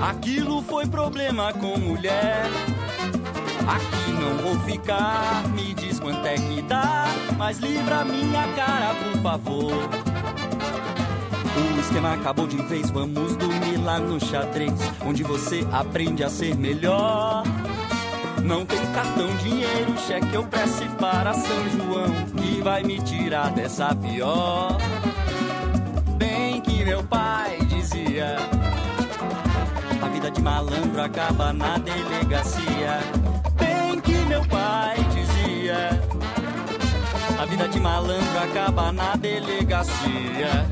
Aquilo foi problema com mulher. Aqui não vou ficar, me diz quanto é que dá, mas livra minha cara, por favor. O esquema acabou de vez, vamos dormir lá no xadrez, onde você aprende a ser melhor. Não tem cartão, dinheiro, cheque ou prece para São João, que vai me tirar dessa pior. Bem que meu pai dizia, a vida de malandro acaba na delegacia. Bem que meu pai dizia, a vida de malandro acaba na delegacia.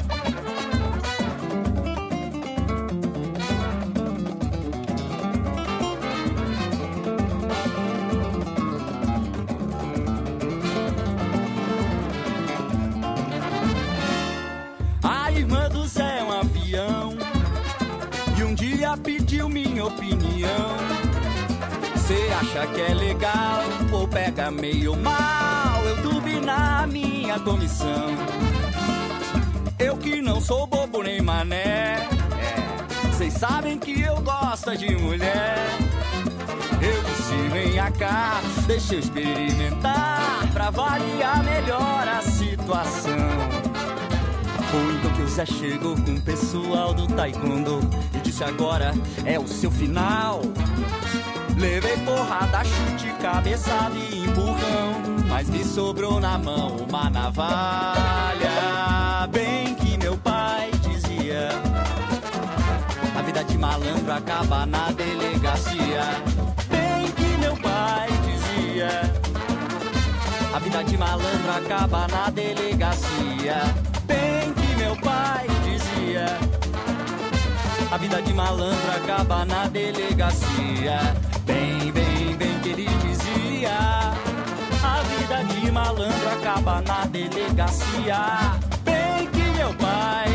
A irmã do Zé é um avião e um dia pediu minha opinião. Cê acha que é legal ou pega meio mal eu turbinar a minha comissão? Eu que não sou bobo nem mané, cês sabem que eu gosto de mulher. Eu disse, venha cá, deixa eu experimentar pra avaliar melhor a situação. Foi então que o Zé chegou com o pessoal do taekwondo e disse, agora é o seu final. Levei porrada, chute, cabeçada e empurrão, mas me sobrou na mão uma navalha. Bem que meu pai dizia, a vida de malandro acaba na delegacia. Bem que meu pai dizia, a vida de malandro acaba na delegacia. Bem que meu pai dizia, a vida de malandro acaba na delegacia. Bem que ele dizia, a vida de malandro acaba na delegacia. Bem que meu pai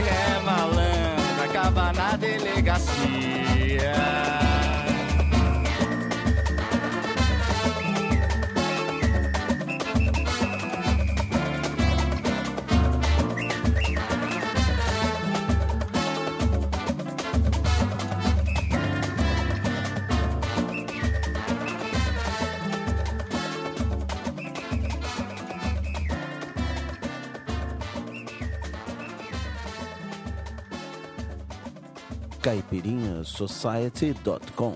é malandro, acaba na delegacia. caipirinhasociety.com.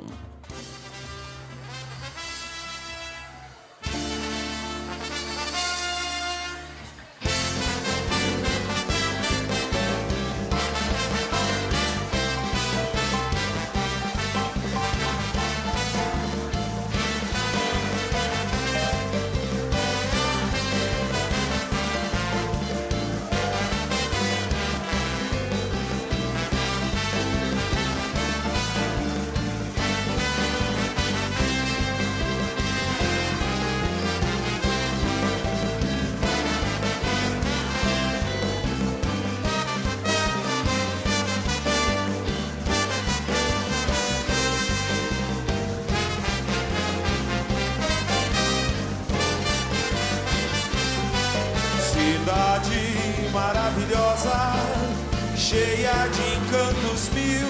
cantos mil,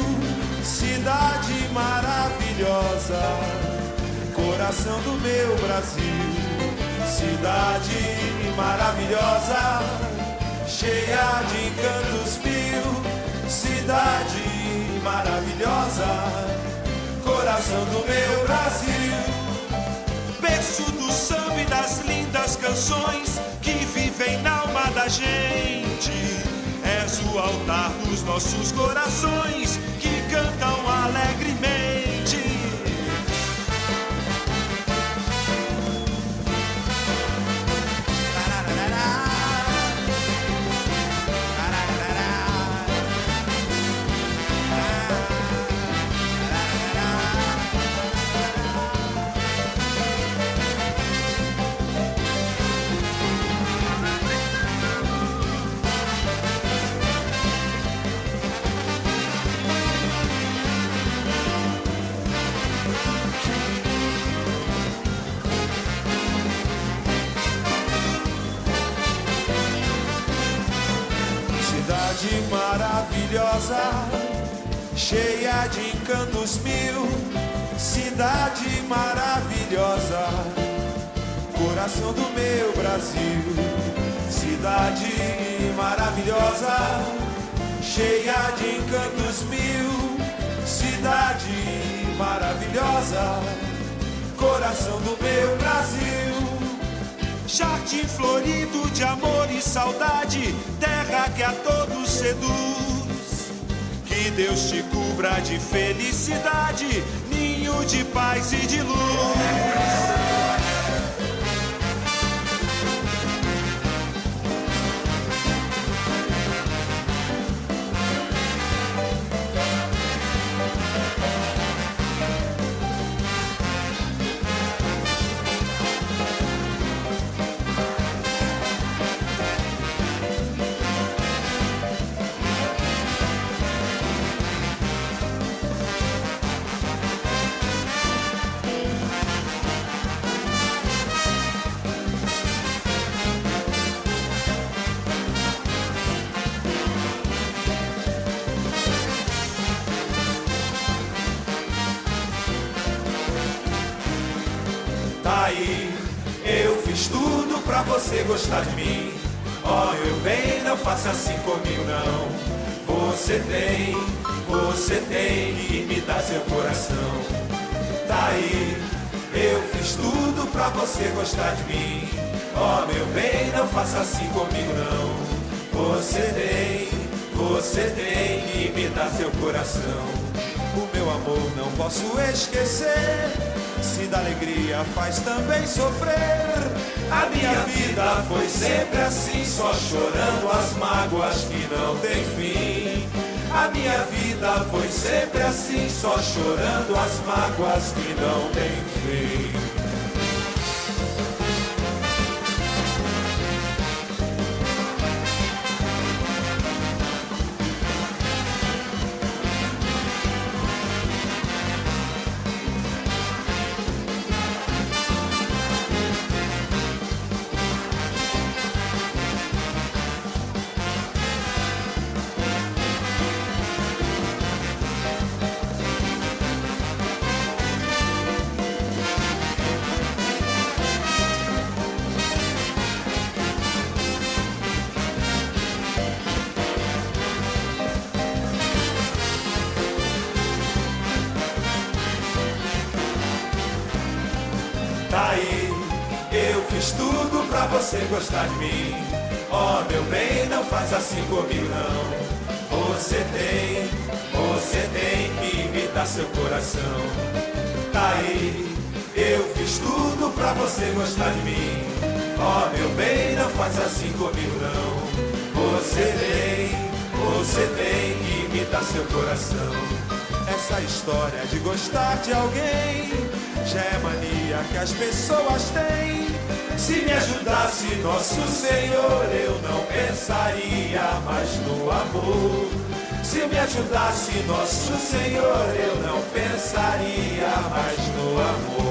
cidade maravilhosa, coração do meu Brasil. Cidade maravilhosa, cheia de encantos mil, cidade maravilhosa, coração do meu Brasil. Berço do samba e das lindas canções que vivem na alma da gente. És o altar dos nossos corações que cantam alegremente. Cidade maravilhosa, cheia de encantos mil, cidade maravilhosa, coração do meu Brasil. Cidade maravilhosa, cheia de encantos mil, cidade maravilhosa, coração do meu Brasil. Jardim florido de amor e saudade, terra que a todos seduz. Que Deus te cubra de felicidade, ninho de paz e de luz. Aí, eu fiz tudo pra você gostar de mim. Oh, meu bem, não faça assim comigo, não. Você tem que me dar seu coração. Tá aí, eu fiz tudo pra você gostar de mim. Oh, meu bem, não faça assim comigo, não. Você tem que me dar seu coração. O meu amor não posso esquecer. Se da alegria faz também sofrer. A minha vida foi sempre assim, só chorando as mágoas que não tem fim. A minha vida foi sempre assim, só chorando as mágoas que não tem fim. Tá aí, eu fiz tudo pra você gostar de mim. Oh, meu bem, não faz assim comigo, não. Você tem que me dar seu coração. Tá aí, eu fiz tudo pra você gostar de mim. Oh, meu bem, não faz assim comigo, não. Você tem que me dar seu coração. Essa história de gostar de alguém já é mania que as pessoas têm. Se me ajudasse Nosso Senhor, eu não pensaria mais no amor. Se me ajudasse Nosso Senhor, eu não pensaria mais no amor.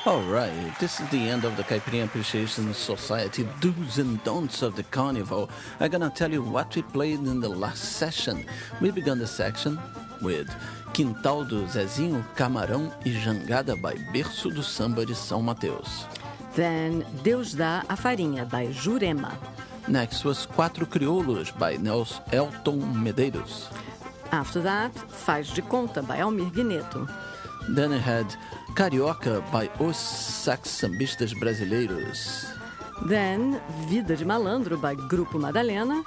All right, this is the end of the Caipirinha Appreciation Society do's and don'ts of the carnival. I'm gonna tell you what we played in the last session. We began the section with Quintal do Zezinho, Camarão e Jangada by Berço do Samba de São Mateus. Then Deus dá a farinha by Jurema. Next was Quatro Crioulos by Elton Medeiros. After that, Faz de Conta by Almir Guineto. Then I had Carioca by Os Sax-Sambistas Brasileiros. Then Vida de Malandro by Grupo Madalena.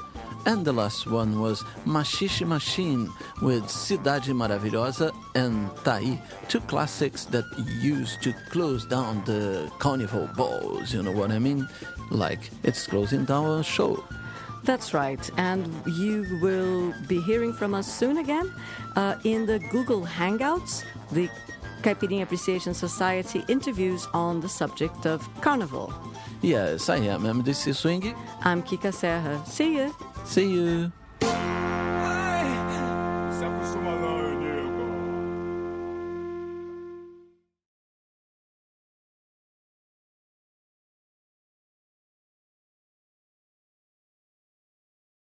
And the last one was Machixe Machine with Cidade Maravilhosa and Tai, two classics that used to close down the carnival balls, you know what I mean? Like it's closing down a show. That's right, and you will be hearing from us soon again in the Google Hangouts, the Caipirinha Appreciation Society interviews on the subject of Carnival. Yes, I am MDC Swing. I'm Kika Serra. See you. See you.